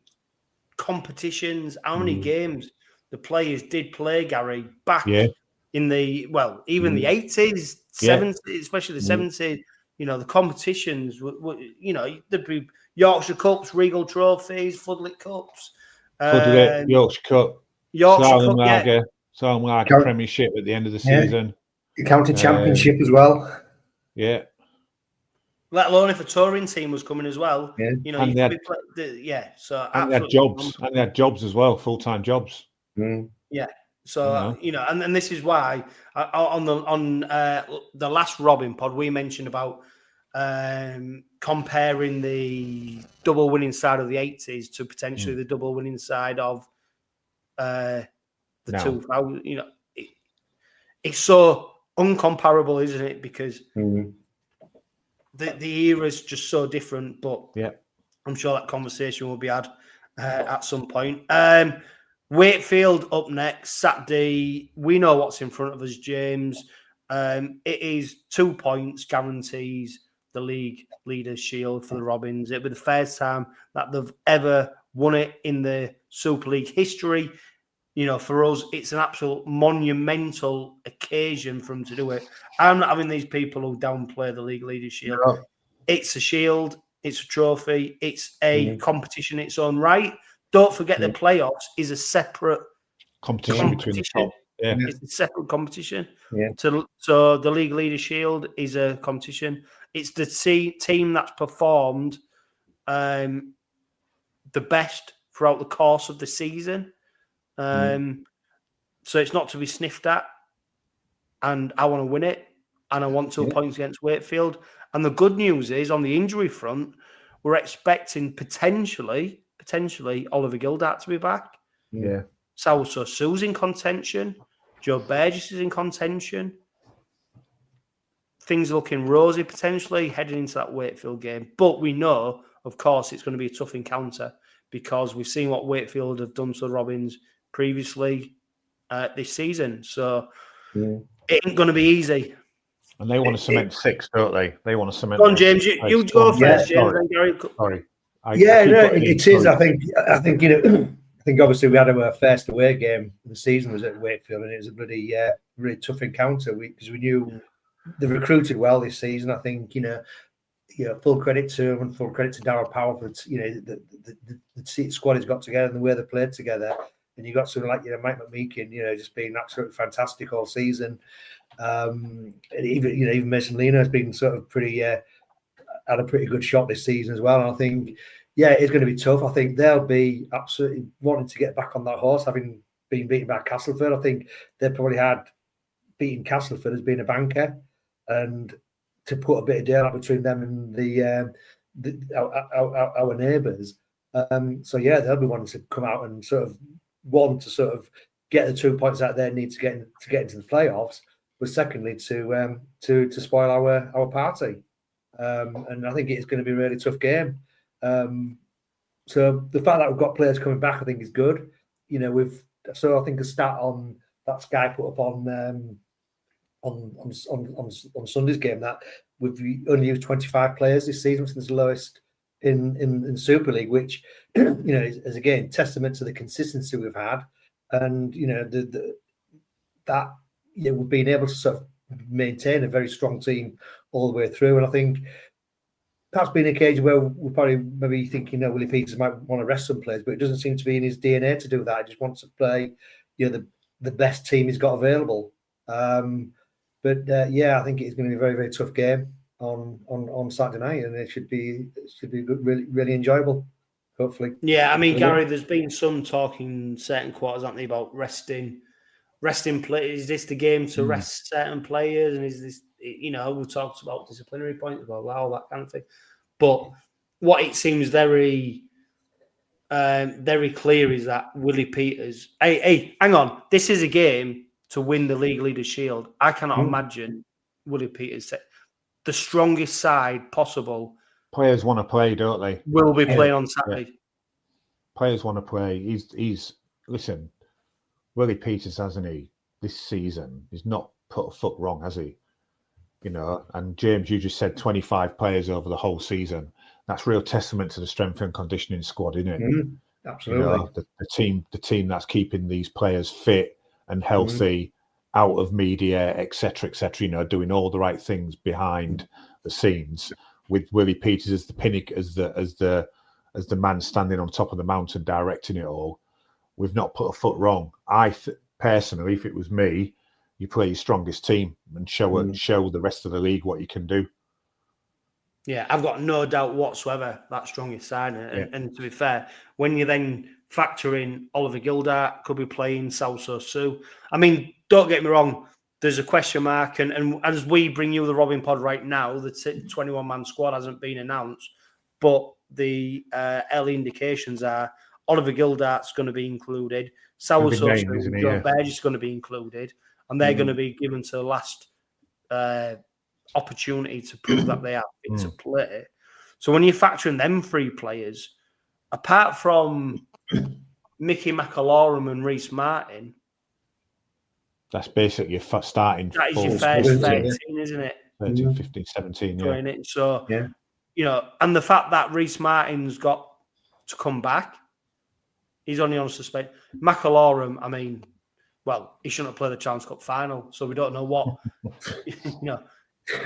competitions, how many games the players did play, Gary, back in the even the 80s, 70s, especially the 70s. You know, the competitions were there'd be Yorkshire Cups, Regal Trophies, Floodlit Cups, Yorkshire Cup, Lager Premiership at the end of the season, the county championship as well. Yeah. Let alone if a touring team was coming as well. Yeah. You know, and they had jobs as well, full-time jobs. Yeah. So and this is why on the last Robin pod we mentioned about comparing the double winning side of the 80s to potentially the double winning side of the 2000. You know, it's so uncomparable, isn't it? Because the era is just so different. But I'm sure that conversation will be had at some point. Wakefield up next Saturday. We know what's in front of us, James. It is 2 points guarantees the league leaders shield for the Robins. It'll be the first time that they've ever won it in the Super League history. You know, for us, it's an absolute monumental occasion for them to do it. I'm not having these people who downplay the league leaders shield. No. It's a shield. It's a trophy. It's a competition in its own right. Don't forget the playoffs is a separate competition between the top. Yeah. It's a separate competition. Yeah. So the League Leader Shield is a competition. It's the team that's performed the best throughout the course of the season. So it's not to be sniffed at. And I want to win it. And I want 2 points against Wakefield. And the good news is, on the injury front, we're expecting potentially Oliver Gildart to be back. Yeah. Sauso Su's in contention. Joe Burgess is in contention. Things are looking rosy potentially heading into that Wakefield game. But we know, of course, it's going to be a tough encounter because we've seen what Wakefield have done to the Robins previously this season. So it ain't going to be easy. And they want to cement 6, don't they? They want to cement. Go on, James. You go first, James. Sorry. It is. I think I think obviously we had our first away game of the season was at Wakefield, and it was a really tough encounter because we knew they recruited well this season. I think full credit to them and full credit to 𝗪𝗪 for the squad he's got together and the way they played together. And you got someone like Mike McMeekin, just being absolutely fantastic all season. And even Mason Lino has been sort of had a pretty good shot this season as well. And I think, it's going to be tough. I think they'll be absolutely wanting to get back on that horse, having been beaten by Castleford. I think they probably had beaten Castleford as being a banker, and to put a bit of daylight between them and our neighbours. They'll be wanting to come out and get the 2 points out there need to get into the playoffs, but secondly to spoil our party. And I think it's going to be a really tough game. So the fact that we've got players coming back, I think, is good. I think a stat on that Sky put up on Sunday's game that we've only used 25 players this season, which is the lowest in Super League, which is again testament to the consistency we've had, and we've been able to sort of maintain a very strong team all the way through. And I think perhaps been an occasion where we're probably maybe thinking, Willie Peters might want to rest some players, but it doesn't seem to be in his DNA to do that. He just wants to play, the best team he's got available. I think it's going to be a very, very tough game on Saturday night, and it should be good, really, really enjoyable. Hopefully. Yeah, I mean, Gary, there's been some talk in certain quarters, haven't they, about resting players. Is this the game to rest certain players? And is this, we talked about disciplinary points, all that kind of thing. But what it seems very, very clear is that Willie Peters. Hey, hang on. This is a game to win the League Leaders Shield. I cannot imagine Willie Peters, the strongest side possible. Players want to play, don't they? Will be playing on Saturday. Players want to play. He's listen. Willie Peters, hasn't he? This season, he's not put a foot wrong, has he? You know, and James, you just said 25 players over the whole season. That's real testament to the strength and conditioning squad, isn't it? Absolutely. You know, the team that's keeping these players fit and healthy, out of media, etc., etc. You know, doing all the right things behind the scenes, with Willie Peters as the pinnacle, as the man standing on top of the mountain directing it all. We've not put a foot wrong. Personally, if it was me, you play your strongest team and show the rest of the league what you can do. Yeah, I've got no doubt whatsoever that strongest side. And to be fair, when you then factor in Oliver Gildart, could be playing 𝗪𝗪𝗀. I mean, don't get me wrong, there's a question mark. And as we bring you the Robin Pod right now, the 21-man squad hasn't been announced, but the early indications are Oliver Gildart's going to be included, 𝗪𝗪𝗀, Joe Burgess is going to be included, and they're going to be given to the last opportunity to prove that they are fit to play. So when you factor in them three players, apart from Mickey McAlorum and Reece Martin, that's basically your starting. That is your first 13, isn't it? 13, 15, 17, yeah. So, you know, and the fact that Reece Martin's got to come back, he's only on suspension. McAlorum, I mean, well, he shouldn't have played the Challenge Cup final, so we don't know what, we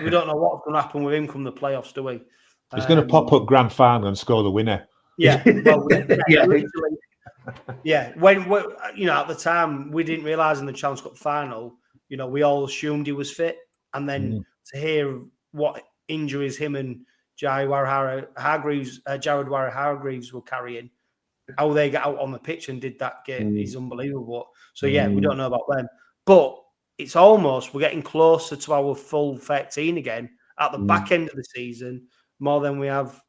don't know what's going to happen with him come the playoffs, do we? He's going to pop up grand final and score the winner. Yeah, well, yeah. When you know, at the time, we didn't realise in the Challenge Cup final, you know, we all assumed he was fit, and then to hear what injuries him and Jared Waghera-Hargreaves were carrying, how they got out on the pitch and did that game is unbelievable. So yeah, we don't know about them, but it's almost we're getting closer to our full 13 again at the back end of the season more than we have.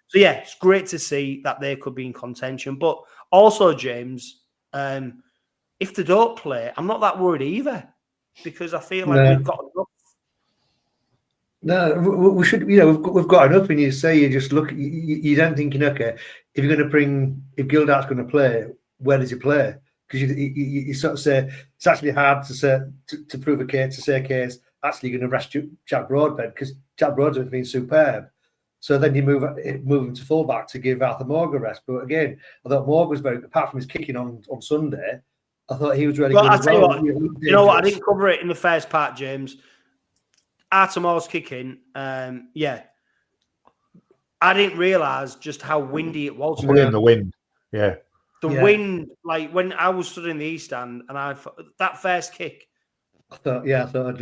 So yeah, it's great to see that they could be in contention. But also, James, if they don't play, I'm not that worried either, because I feel like we've got enough. No, we should. You know, we've got enough. And you say you just look. You don't think, okay, if you're going to if Gildart's going to play, where does he play? Because you sort of say it's actually hard to say to prove a case, to say a case actually going to rest Jack Broadbent, because Jack Broadbent's been superb. So then you move him to fullback to give Arthur Morgan a rest. But again, I thought Morgan was very, apart from his kicking on Sunday, I thought he was really good. I'll tell you what, you know what? I didn't cover it in the first part, James. Arthur Morgan's kicking, I didn't realise just how windy it was. In the wind, The wind, like when I was stood in the East Stand and that first kick. I thought, yeah. I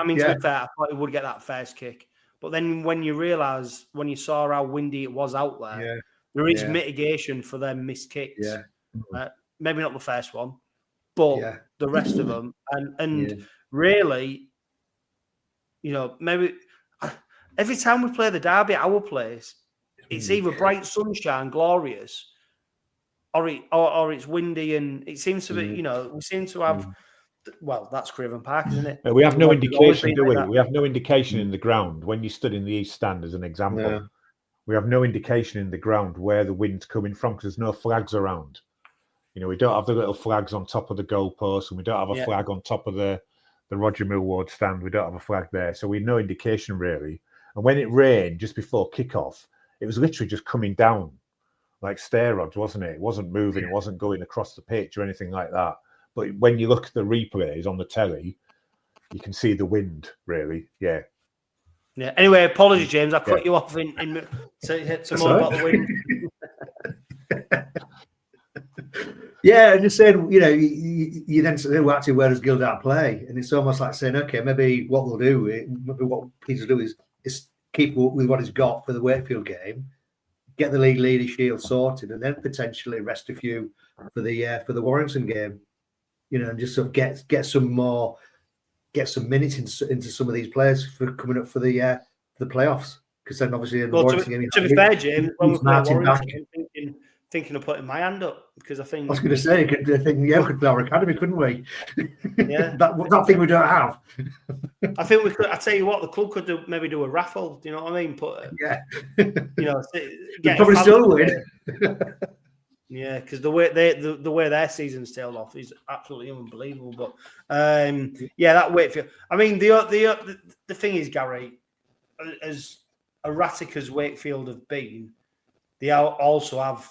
mean, to be fair, I thought he would get that first kick. But then when you realise, when you saw how windy it was out there, there is mitigation for them missed kicks. Maybe not the first one, but the rest of them. And really, you know, maybe every time we play the derby at our place, it's either bright sunshine, glorious, or it's windy, and it seems to be, you know, we seem to have. Well, that's Craven Park, isn't it? We have no indication, do we? We have no indication in the ground. When you stood in the East Stand, as an example, we have no indication in the ground where the wind's coming from, because there's no flags around. You know, we don't have the little flags on top of the goalposts, and we don't have a flag on top of the Roger Millward stand. We don't have a flag there, so we have no indication really. And when it rained just before kickoff, it was literally just coming down like stair rods, wasn't it? It wasn't moving, it wasn't going across the pitch or anything like that. But when you look at the replays on the telly, you can see the wind, really. Yeah. Anyway, apologies, James. I cut you off in to more about the wind. Yeah, and just saying, you know, you then say, well, actually, where does Gildart play? And it's almost like saying, okay, maybe what we'll do, maybe what Peter's do is keep with what he's got for the Wakefield game, get the league leader shield sorted, and then potentially rest a few for the Warrington game. You know, and just sort of get some minutes into some of these players for coming up for the playoffs. Because then obviously in the Warrington game, to be fair, James, when we play Warrington, I'm thinking of putting my hand up because I think I was going to say, we could play our academy, couldn't we? Yeah, that thing we don't have. I think we could. I tell you what, the club could maybe do a raffle. Do you know what I mean? Yeah, get probably still win. Yeah, because the way their season's tailed off is absolutely unbelievable. But that Wakefield. I mean, the thing is, Gary, as erratic as Wakefield have been, they also have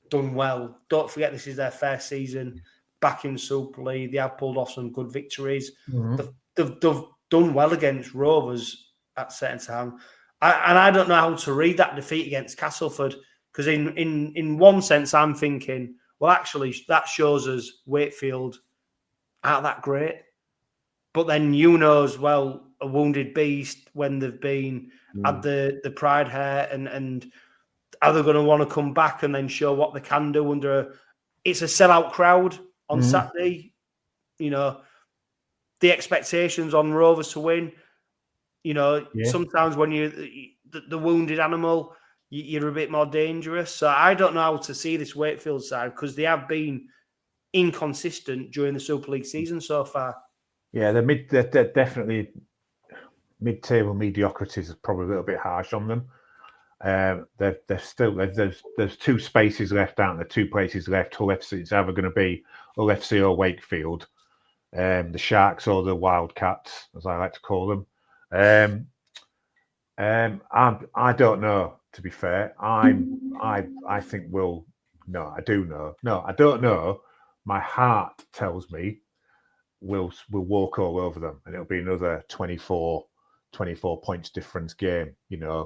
done well. Don't forget, this is their first season back in Super League. They have pulled off some good victories. Mm-hmm. They've done well against Rovers at certain time. I don't know how to read that defeat against Castleford, because in one sense, I'm thinking, well, actually, that shows us Wakefield aren't that great. But then as well, a wounded beast when they've been had the pride hair and are they going to want to come back and then show what they can do under it's a sellout crowd on Saturday. The expectations on Rovers to win, sometimes when you're the wounded animal, you're a bit more dangerous. So I don't know how to see this Wakefield side because they have been inconsistent during the Super League season so far. Yeah, they're definitely mid-table mediocrity is probably a little bit harsh on them. They're still there's two spaces left out there, 2 places left. Hull FC, it's either going to be Hull FC or Wakefield, the Sharks or the Wildcats, as I like to call them. I don't know. To be fair, I think we'll. No, I do know. No, I don't know. My heart tells me we'll walk all over them, and it'll be another 24 points difference game.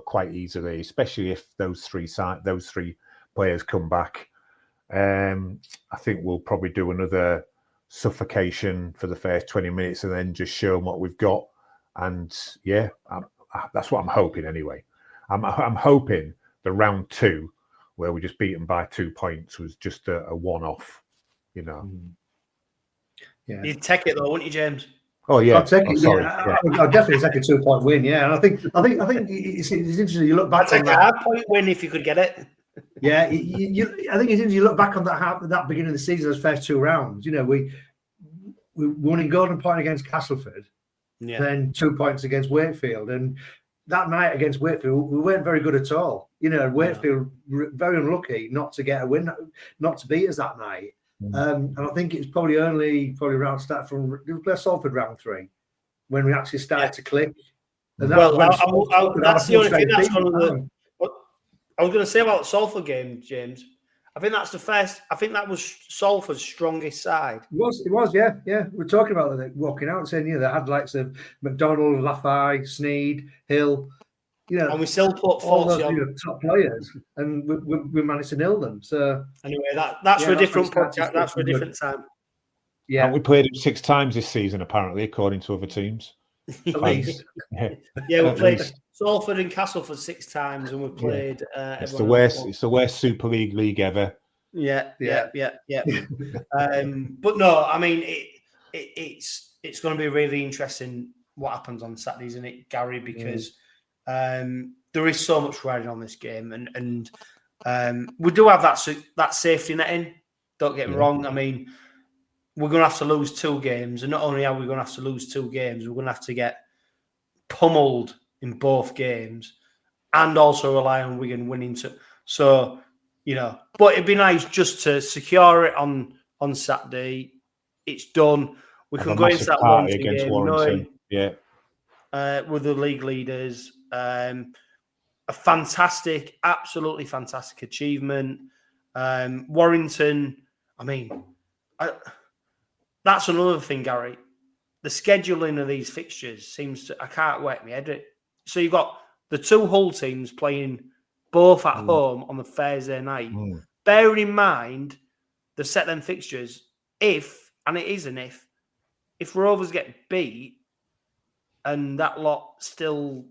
Quite easily, especially if those three players come back. I think we'll probably do another suffocation for the first 20 minutes, and then just show them what we've got. And that's what I'm hoping anyway. I'm hoping the round 2, where we just beat them by 2 points, was just a one-off. Yeah, you'd take it though, wouldn't you, James? Oh yeah, I'll take it. Sorry. I'll definitely take a 2-point win. Yeah, and I think it's interesting. You look back. I'd take a half-point win if you could get it. Yeah, I think it's interesting. You look back on that beginning of the season, those first 2 rounds. We won in Golden Point against Castleford, then 2 points against Wakefield, and that night against Wakefield, we weren't very good at all. Wakefield very unlucky not to get a win, not to beat us that night. And I think it's probably round start from we play Salford round 3 when we actually started to click. And that's the only thing. That's one of the. I was going to say about the Salford game, James. I think that's the first. I think that was Salford's strongest side. It was, yeah. We're talking about that walking out and saying, they had likes of McDonald, Laffey, Sneed, Hill, and we still put all those top players, and we managed to nil them. So anyway, that's for a different podcast. That's for a different time. Yeah, and we played them 6 times this season, apparently, according to other teams. At least. We played Salford and Castleford 6 times, and we played. It's the worst Super League ever. Yeah. But no, I mean it's going to be really interesting what happens on Saturday, isn't it, Gary? Because there is so much riding on this game, and we do have that safety net in. Don't get me wrong. I mean, we're going to have to lose 2 games, and not only are we going to have to lose 2 games, we're going to have to get pummeled in both games, and also rely on Wigan winning. So, but it'd be nice just to secure it on Saturday. It's done. We can go into that Warrington against Warrington. With the league leaders. A absolutely fantastic achievement. Warrington, I mean, that's another thing, Gary. The scheduling of these fixtures I can't work my head at. So you've got the 2 Hull teams playing both at home on the Thursday night. Bearing in mind, they've set them fixtures if Rovers get beat and that lot still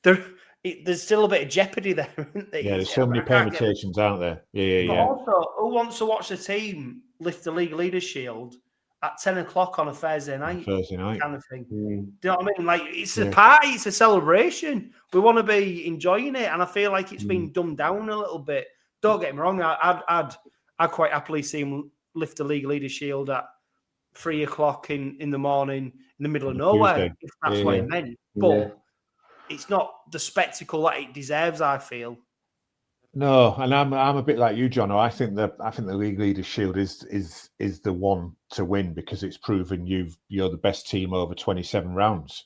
there's still a bit of jeopardy there, isn't there? Yeah, there's so many permutations, aren't there? Yeah. Also, who wants to watch the team lift the league leaders shield at 10 o'clock on a Thursday night? Kind of thing. Do you know what I mean? Like, it's a party, it's a celebration. We want to be enjoying it, and I feel like it's been dumbed down a little bit don't get me wrong. I'd quite happily see him lift the league leader shield at 3 o'clock in the morning in the middle of nowhere, Tuesday. if that's what it meant. But it's not the spectacle that it deserves, I feel. No, and I'm a bit like you, John. I think the league leaders shield is the one to win because it's proven you're the best team over 27 rounds.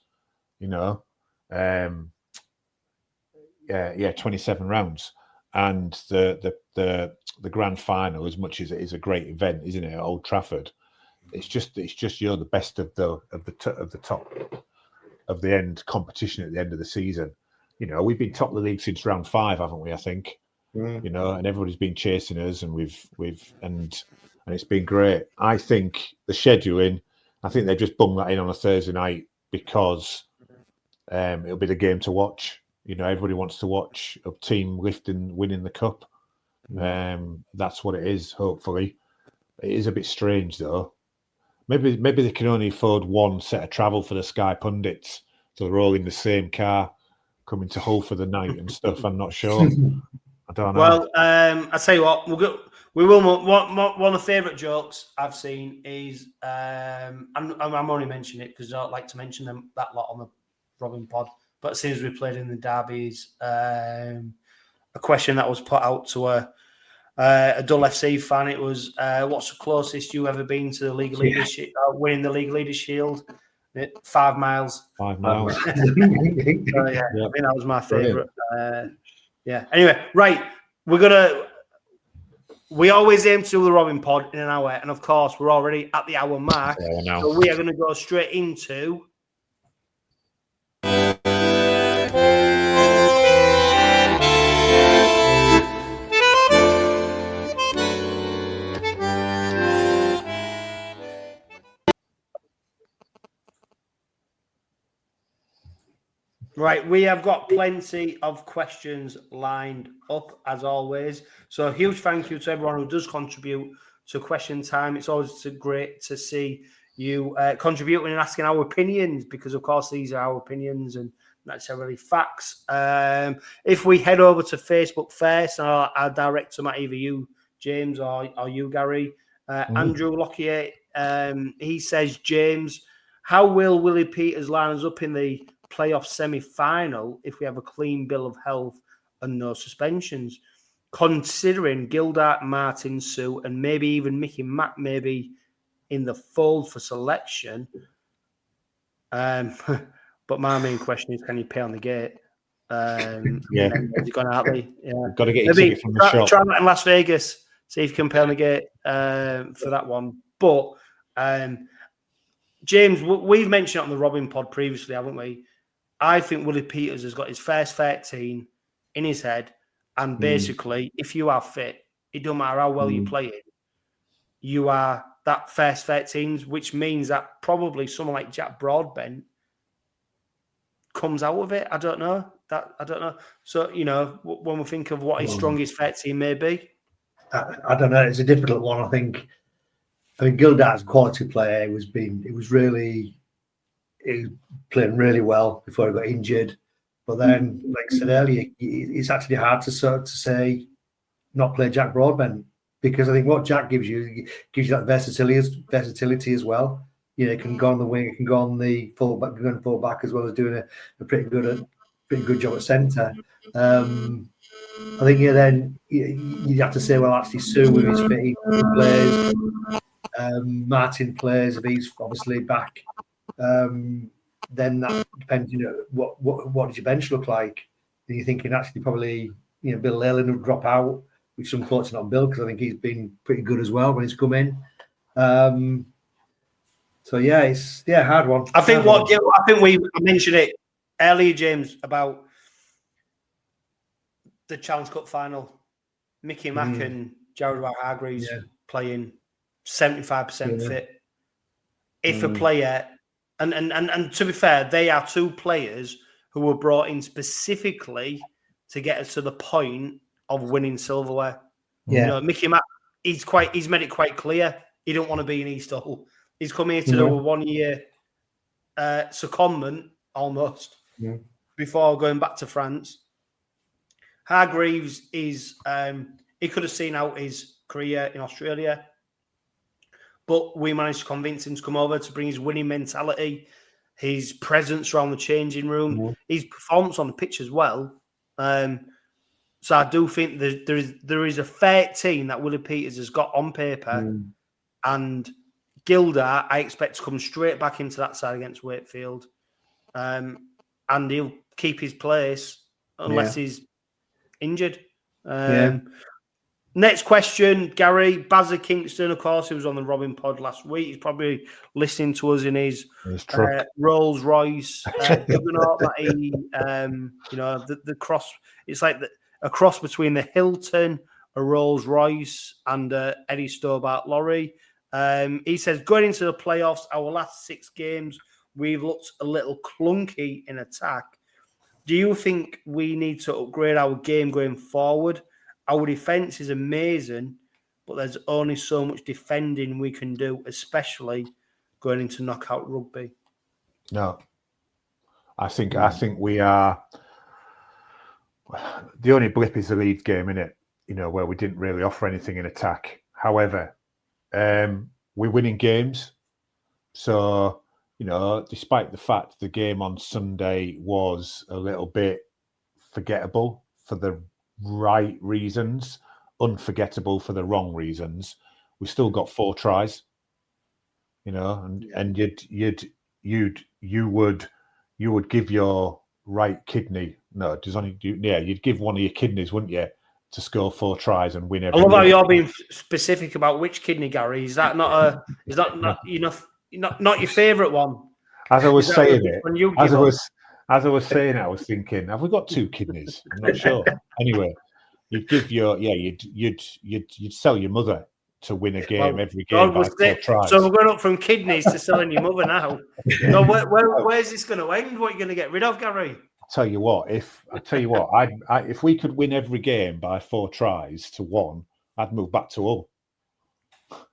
27 rounds, and the grand final, as much as it is a great event, isn't it, at Old Trafford? It's just you're the best of the top of the end competition at the end of the season. We've been top of the league since round 5, haven't we? I think. And everybody's been chasing us, and and it's been great. I think the scheduling, I think they just bung that in on a Thursday night because it'll be the game to watch. Everybody wants to watch a team winning the cup. That's what it is. Hopefully, it is a bit strange though. Maybe they can only afford one set of travel for the Sky pundits, so they're all in the same car coming to Hull for the night and stuff. I'm not sure. I don't know. Well, I tell you what, we will. One of the favourite jokes I've seen is I'm only mentioning it because I don't like to mention them that lot on the Robin pod. But as soon as we played in the derbies, a question that was put out to a Dull FC fan, it was, "What's the closest you ever been to the league leadership, winning the league leader shield?" 5 miles. 5 miles. I think that was my favourite. Anyway, right. We always aim to do the Robin pod in an hour, and of course, we're already at the hour mark. So we are going to go straight into. Right, we have got plenty of questions lined up as always. So a huge thank you to everyone who does contribute to question time. It's always great to see you contributing and asking our opinions because, of course, these are our opinions and not necessarily facts. If we head over to Facebook first, I'll direct them at either you, James, or you, Gary. Andrew Lockyer, he says, James, how will Willie Peters line us up in the playoff semi-final if we have a clean bill of health and no suspensions, considering Gildart, Martin, Sue, and maybe even Mickey Mack maybe in the fold for selection? But my main question is, can you pay on the gate? He's gone out there. Got to get your ticket from the shop. Try that in Las Vegas. See if you can pay on the gate for that one. But James, we've mentioned it on the Robin pod previously, haven't we? I think Willie Peters has got his first 13 in his head. And basically, if you are fit, it doesn't matter how well you play it, you are that first 13, which means that probably someone like Jack Broadbent comes out of it. I don't know. So, when we think of what his strongest 13 may be. I don't know. It's a difficult one. I think Gildart's a quality player. He was playing really well before he got injured. But then, like I said earlier, it's actually hard to say not play Jack Broadbent because I think what Jack gives you that versatility as well. He can go on the wing, he can go on the fullback as well as doing a pretty good job at centre. I think then you'd have to say, well, actually, Sue with his fit, he plays. Martin plays if he's obviously back. Then that depends, what does your bench look like? And you're thinking actually probably, Bill Leyland will drop out, which some thoughts not Bill because I think he's been pretty good as well when he's come in. So it's a hard one. I think we mentioned it earlier, James, about the Challenge Cup final. Mickey Mack and Jared White-Hargreaves playing 75% fit. If a player, and to be fair, they are two players who were brought in specifically to get us to the point of winning silverware. Yeah. Mickey Mack, he's made it quite clear he don't want to be in East Hull. He's come here to do a 1 year secondment almost before going back to France. Hargreaves is He could have seen out his career in Australia, but we managed to convince him to come over to bring his winning mentality, his presence around the changing room, his performance on the pitch as well. So I do think there is a fair team that Willie Peters has got on paper, and Gilda, I expect to come straight back into that side against Wakefield, and he'll keep his place unless he's injured. Next question, Gary Bazza Kingston, of course, he was on the Robin pod last week. He's probably listening to us in his Rolls Royce. The cross. It's like a cross between the Hilton, a Rolls Royce, and Eddie Stobart lorry. He says, going into the playoffs, our last 6 games, we've looked a little clunky in attack. Do you think we need to upgrade our game going forward? Our defence is amazing, but there's only so much defending we can do, especially going into knockout rugby. No, I think we are. The only blip is the Leeds game, innit? Where we didn't really offer anything in attack. However, we're winning games. So, despite the fact the game on Sunday was a little bit forgettable for the right reasons, unforgettable for the wrong reasons, we still got 4 tries. And you would give your right kidney. No, you'd give one of your kidneys, wouldn't you, to score 4 tries and win every. I love how you're being specific about which kidney, Gary. Is that not not your favourite one? As I was saying it, as I was saying, I was thinking, have we got 2 kidneys? I'm not sure. Anyway, you'd give you'd sell your mother to win a game every game by 4 tries. So we're going up from kidneys to selling your mother now. No, where's this going to end? What are you going to get rid of, Gary? I tell you what, if we could win every game by 4 tries to 1, I'd move back to Hull.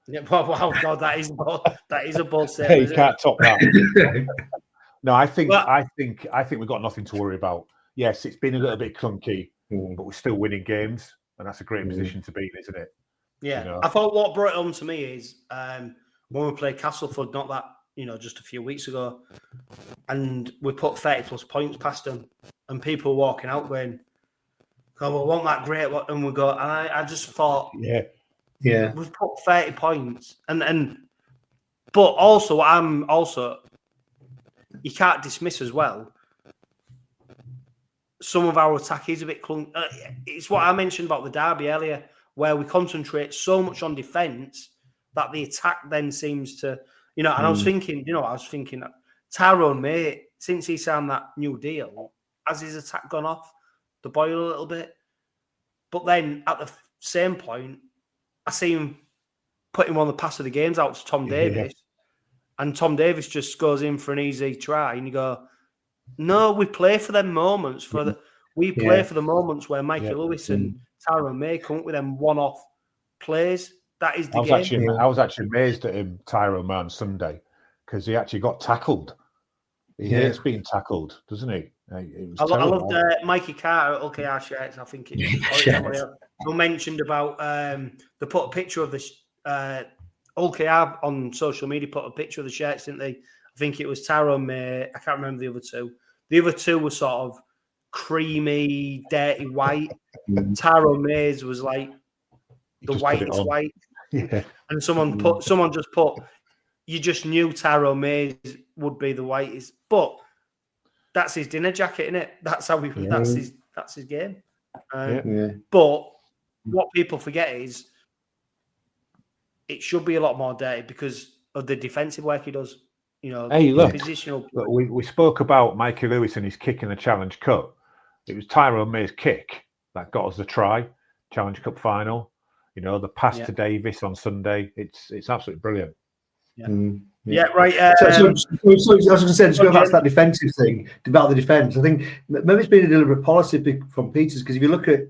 Yeah, wow, God, that is a bold statement. Hey, you can't top that. No, I think we've got nothing to worry about. Yes, it's been a little bit clunky, but we're still winning games, and that's a great position to be in, isn't it? Yeah, I thought what brought it home to me is when we played Castleford, not that just a few weeks ago, and we put 30+ points past them, and people walking out going, "Oh, well, wasn't that great?" And we go, and I just thought, yeah, we've put 30 points, but also you can't dismiss as well. Some of our attack is a bit clunky. It's what I mentioned about the derby earlier, where we concentrate so much on defence that the attack then seems to, and I was thinking that Tyrone May, since he signed that new deal, has his attack gone off the boil a little bit? But then at the same point, I see him putting one of the pass of the games out to Tom Davis, and Tom Davis just goes in for an easy try, and you go, no, we play for them moments. We play for the moments where Mikey Lewis and Tyrone May come up with them one-off plays. That is the game. I was actually amazed at him, Tyrone May, on Sunday, because he actually got tackled. He hates being tackled, doesn't he? I loved Mikey Carter at OKR Shirts. I think who mentioned about they put a picture of the OKR on social media. Put a picture of the shirts, didn't they? I think it was Tyrone May. I can't remember the other 2. The other 2 were sort of creamy, dirty white. Tyrone May's was like the whitest white. Yeah. And someone just put, you just knew Tyrone May's would be the whitest, but that's his dinner jacket, isn't it? That's how that's his game. But what people forget is it should be a lot more dirty because of the defensive work he does. Hey, look, positional. We spoke about Mikey Lewis and his kick in the Challenge Cup. It was Tyrone May's kick that got us the try, Challenge Cup final. The pass to Davis on Sunday. It's absolutely brilliant. Right. So I was going to say, just go back to that defensive thing about the defence. I think maybe it's been a deliberate policy from Peters, because if you look at,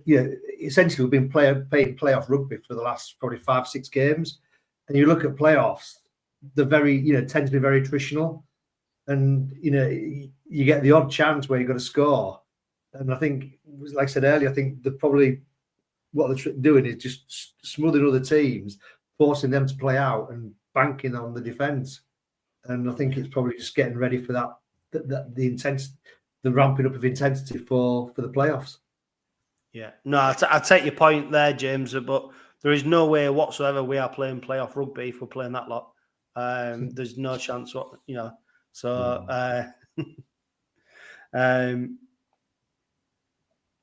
essentially we've been playing playoff rugby for the last probably 5-6 games, and you look at playoffs, they're very, tend to be very attritional, and you get the odd chance where you've got to score. And I think, like I said earlier, I think what they're doing is just smothering other teams, forcing them to play out and banking on the defence. And I think it's probably just getting ready for that the intensity, the ramping up of intensity for the playoffs. Yeah, no, I take your point there, James, but there is no way whatsoever we are playing playoff rugby if we're playing that lot. There's no chance, So,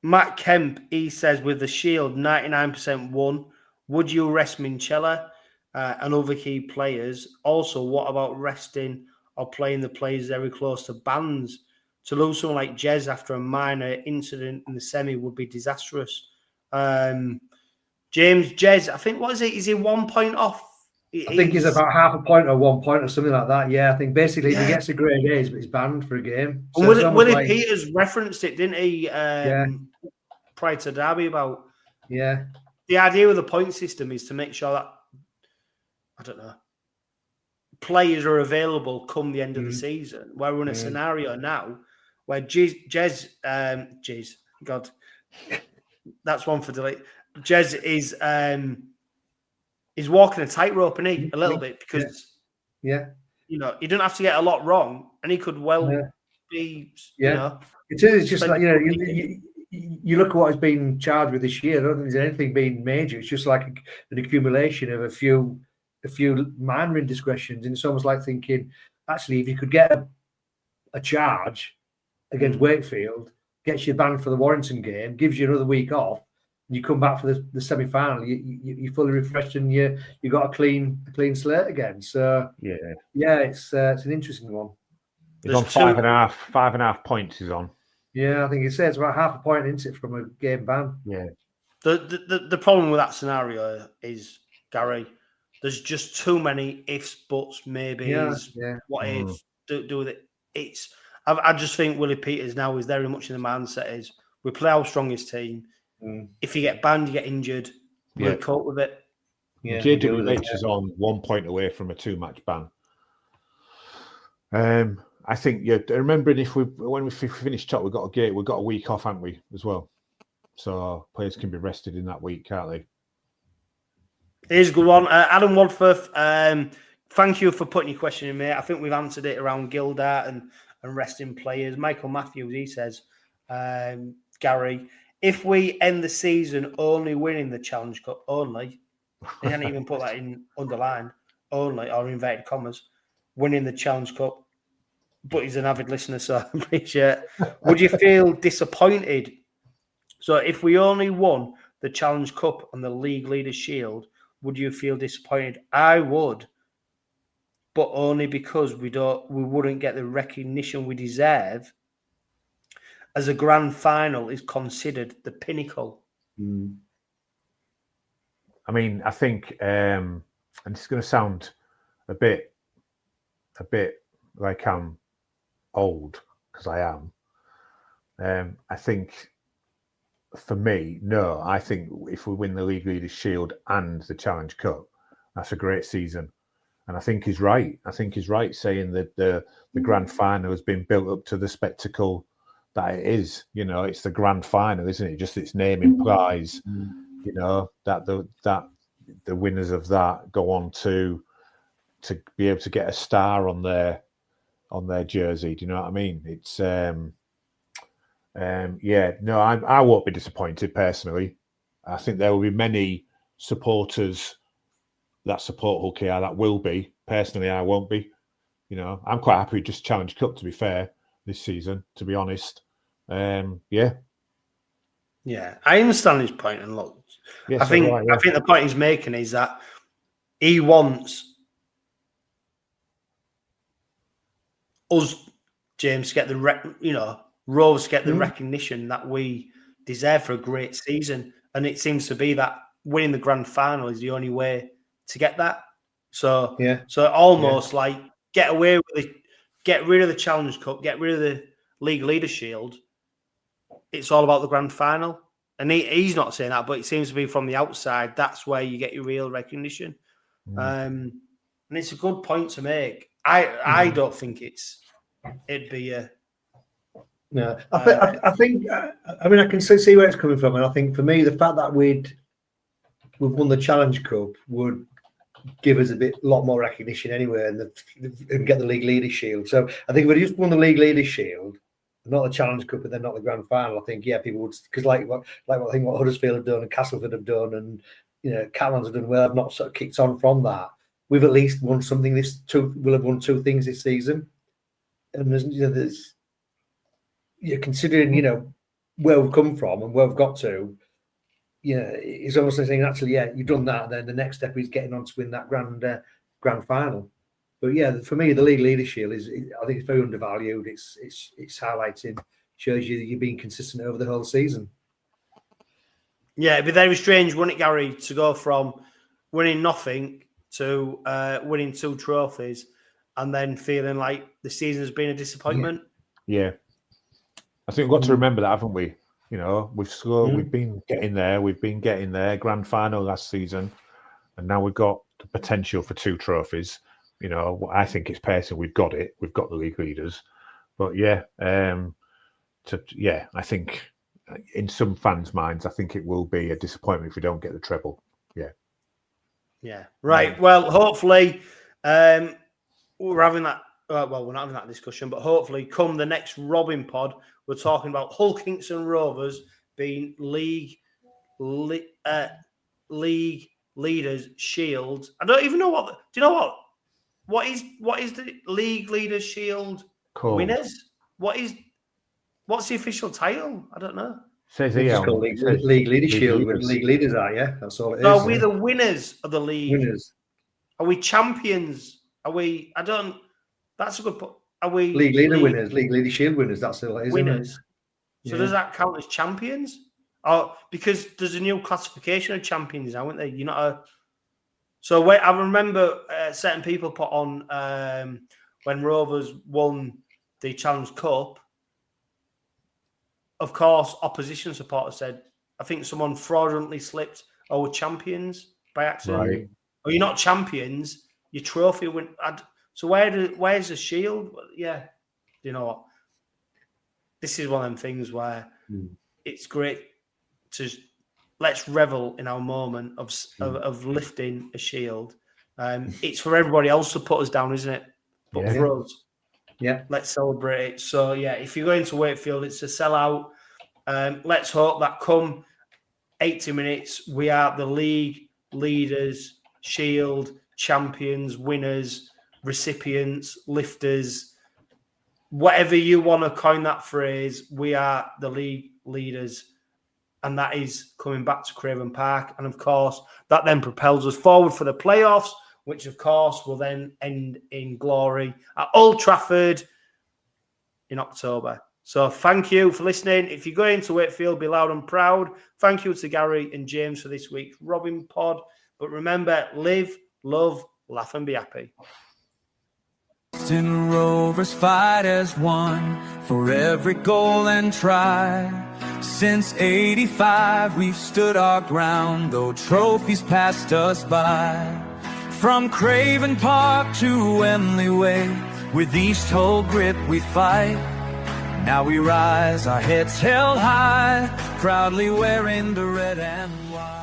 Matt Kemp, he says, with the Shield 99% won, would you rest Minchella and other key players? Also, what about resting or playing the players very close to bans? To lose someone like Jez after a minor incident in the semi would be disastrous. James, Jez, I think, what is it? Is he 1 point off? I think he's about half a point or 1 point or something like that. Yeah, I think basically if he gets a grade A, but he's banned for a game. So and Willie Peters referenced it, didn't he? Prior to Derby about the idea with the point system is to make sure that, I don't know, players are available come the end of the season. Where we're in a scenario now where Jez, God, that's one for delete. Jez is walking a tightrope, isn't he? A little bit, because you know, he didn't have to get a lot wrong, and he could be. You know, it is just like, you know, you look at what has been charged with this year. I don't think there's anything being major. It's just like an accumulation of a few minor indiscretions, and it's almost like thinking, actually, if you could get a charge against Wakefield, gets you banned for the Warrington game, gives you another week off, and you come back for the semi-final, you're fully refreshed and you got a clean slate again. So it's an interesting one. He's on 5.5 points. He's on. Yeah, I think he says about half a point, isn't it, from a game ban? Yeah. The problem with that scenario is, Gary, there's just too many ifs, buts, maybes, what ifs, do with it. I just think Willie Peters now is very much in the mindset is we play our strongest team. If you get banned, you get injured, we'll cope with it. Yeah, JWH is on 1 point away from a 2-match ban. I think remembering when we finish top, we've got a week off, haven't we, as well? So players can be rested in that week, can't they? Here's a good one. Adam Wadforth, thank you for putting your question in, mate. I think we've answered it around Gildart and resting players. Michael Matthews, he says, Gary, if we end the season only winning the Challenge Cup, only, they didn't even put that in underlined, only, or inverted commas, winning the Challenge Cup, but he's an avid listener, so I appreciate it. Would you feel disappointed? So if we only won the Challenge Cup and the League Leaders Shield, would you feel disappointed? I would, but only because we wouldn't get the recognition we deserve, as a grand final is considered the pinnacle. I mean, I think, and it's going to sound a bit like I'm old, because I am. I think, for me, no. I think if we win the League Leaders Shield and the Challenge Cup, that's a great season. And I think he's right. I think he's right saying that the grand final has been built up to the spectacle that it is. You know, it's the grand final, isn't it? Just its name implies, you know, that the winners of that go on to be able to get a star on their jersey. Do you know what I mean? It's I won't be disappointed personally. I think there will be many supporters that support Hull KR that will be. Personally, I won't be. You know, I'm quite happy with just Challenge Cup, to be fair, this season, to be honest. Yeah, I understand his point, and look, yes, I think the point he's making is that he wants us, James, to get Rose to get the recognition that we deserve for a great season, and it seems to be that winning the grand final is the only way to get that. So almost like get rid of the Challenge Cup, get rid of the League Leaders Shield. It's all about the grand final. And he's not saying that, but it seems to be from the outside, that's where you get your real recognition. And it's a good point to make. I don't think it'd be a... No, I think. I mean, I can see where it's coming from, and I think for me, the fact that we'd we've won the Challenge Cup would give us a lot more recognition anyway, and get the League Leaders Shield. So I think if we just won the League Leaders Shield, not the Challenge Cup, and then not the Grand Final, I think people would, because like what Huddersfield have done and Castleford have done, and Catalans have done well. I've not sort of kicked on from that. We've at least won something. We'll have won 2 things this season, and there's considering where we've come from and where we've got to. It's almost like saying, actually, you've done that. And then the next step is getting on to win that grand final. But for me, the League Leaders Shield I think it's very undervalued. It's highlighting, shows you that you're being consistent over the whole season. Yeah, it'd be very strange, wouldn't it, Gary, to go from winning nothing to winning 2 trophies and then feeling like the season has been a disappointment. Yeah. I think we've got to remember that, haven't we? We've been getting there. We've been getting there. Grand final last season, and now we've got the potential for 2 trophies. I think it's personal. We've got it. We've got the league leaders. But I think in some fans' minds, I think it will be a disappointment if we don't get the treble. Yeah. Yeah. Right. Well, hopefully, we're having that. Well, we're not having that discussion, but hopefully, come the next Robin pod, we're talking about Hull Kingston Rovers being league leaders shield. I don't even know what. Do you know what? What is the league leaders shield winners? What's the official title? I don't know. Says It's called League Leaders Shield. League leaders are, that's all it is. No, we're the winners of the league. Winners. Are we champions? Are we? I don't. That's a good point. Are we League Leader winners? League Leader Shield winners. That's all it is. Winners. So does that count as champions? Oh, because there's a new classification of champions, aren't there? You're not. So I remember certain people put on when Rovers won the Challenge Cup. Of course, opposition supporters said, I think someone fraudulently slipped, we're champions by accident. Right. Or you're not champions, your trophy went. So where's the shield? Yeah. You know what? This is one of them things where it's great to let's revel in our moment of lifting a shield. It's for everybody else to put us down, isn't it? But for us, let's celebrate it. So if you go into Wakefield, it's a sellout. Let's hope that come 80 minutes, we are the league leaders, shield, champions, winners, recipients, lifters, whatever you want to coin that phrase, we are the league leaders. And that is coming back to Craven Park. And of course, that then propels us forward for the playoffs, which of course will then end in glory at Old Trafford in October. So thank you for listening. If you go into Wakefield, be loud and proud. Thank you to Gary and James for this week's Robin Pod. But remember, live, love, laugh and be happy. Kingston Rovers fight as one for every goal and try. Since '85 we've stood our ground, though trophies passed us by. From Craven Park to Wembley Way, with East Hull grip we fight. Now we rise, our heads held high, proudly wearing the red and white.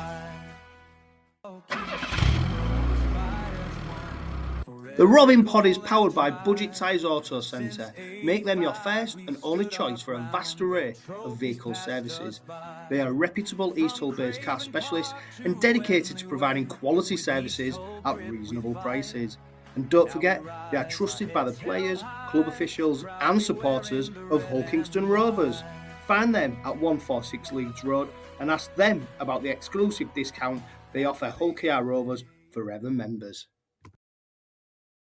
The Robin Pod is powered by Budget Tyres Auto Centre. Make them your first and only choice for a vast array of vehicle services. They are a reputable East Hull-based car specialist and dedicated to providing quality services at reasonable prices. And don't forget, they are trusted by the players, club officials and supporters of Hull Kingston Rovers. Find them at 146 Leeds Road and ask them about the exclusive discount they offer Hull KR Rovers Forever members.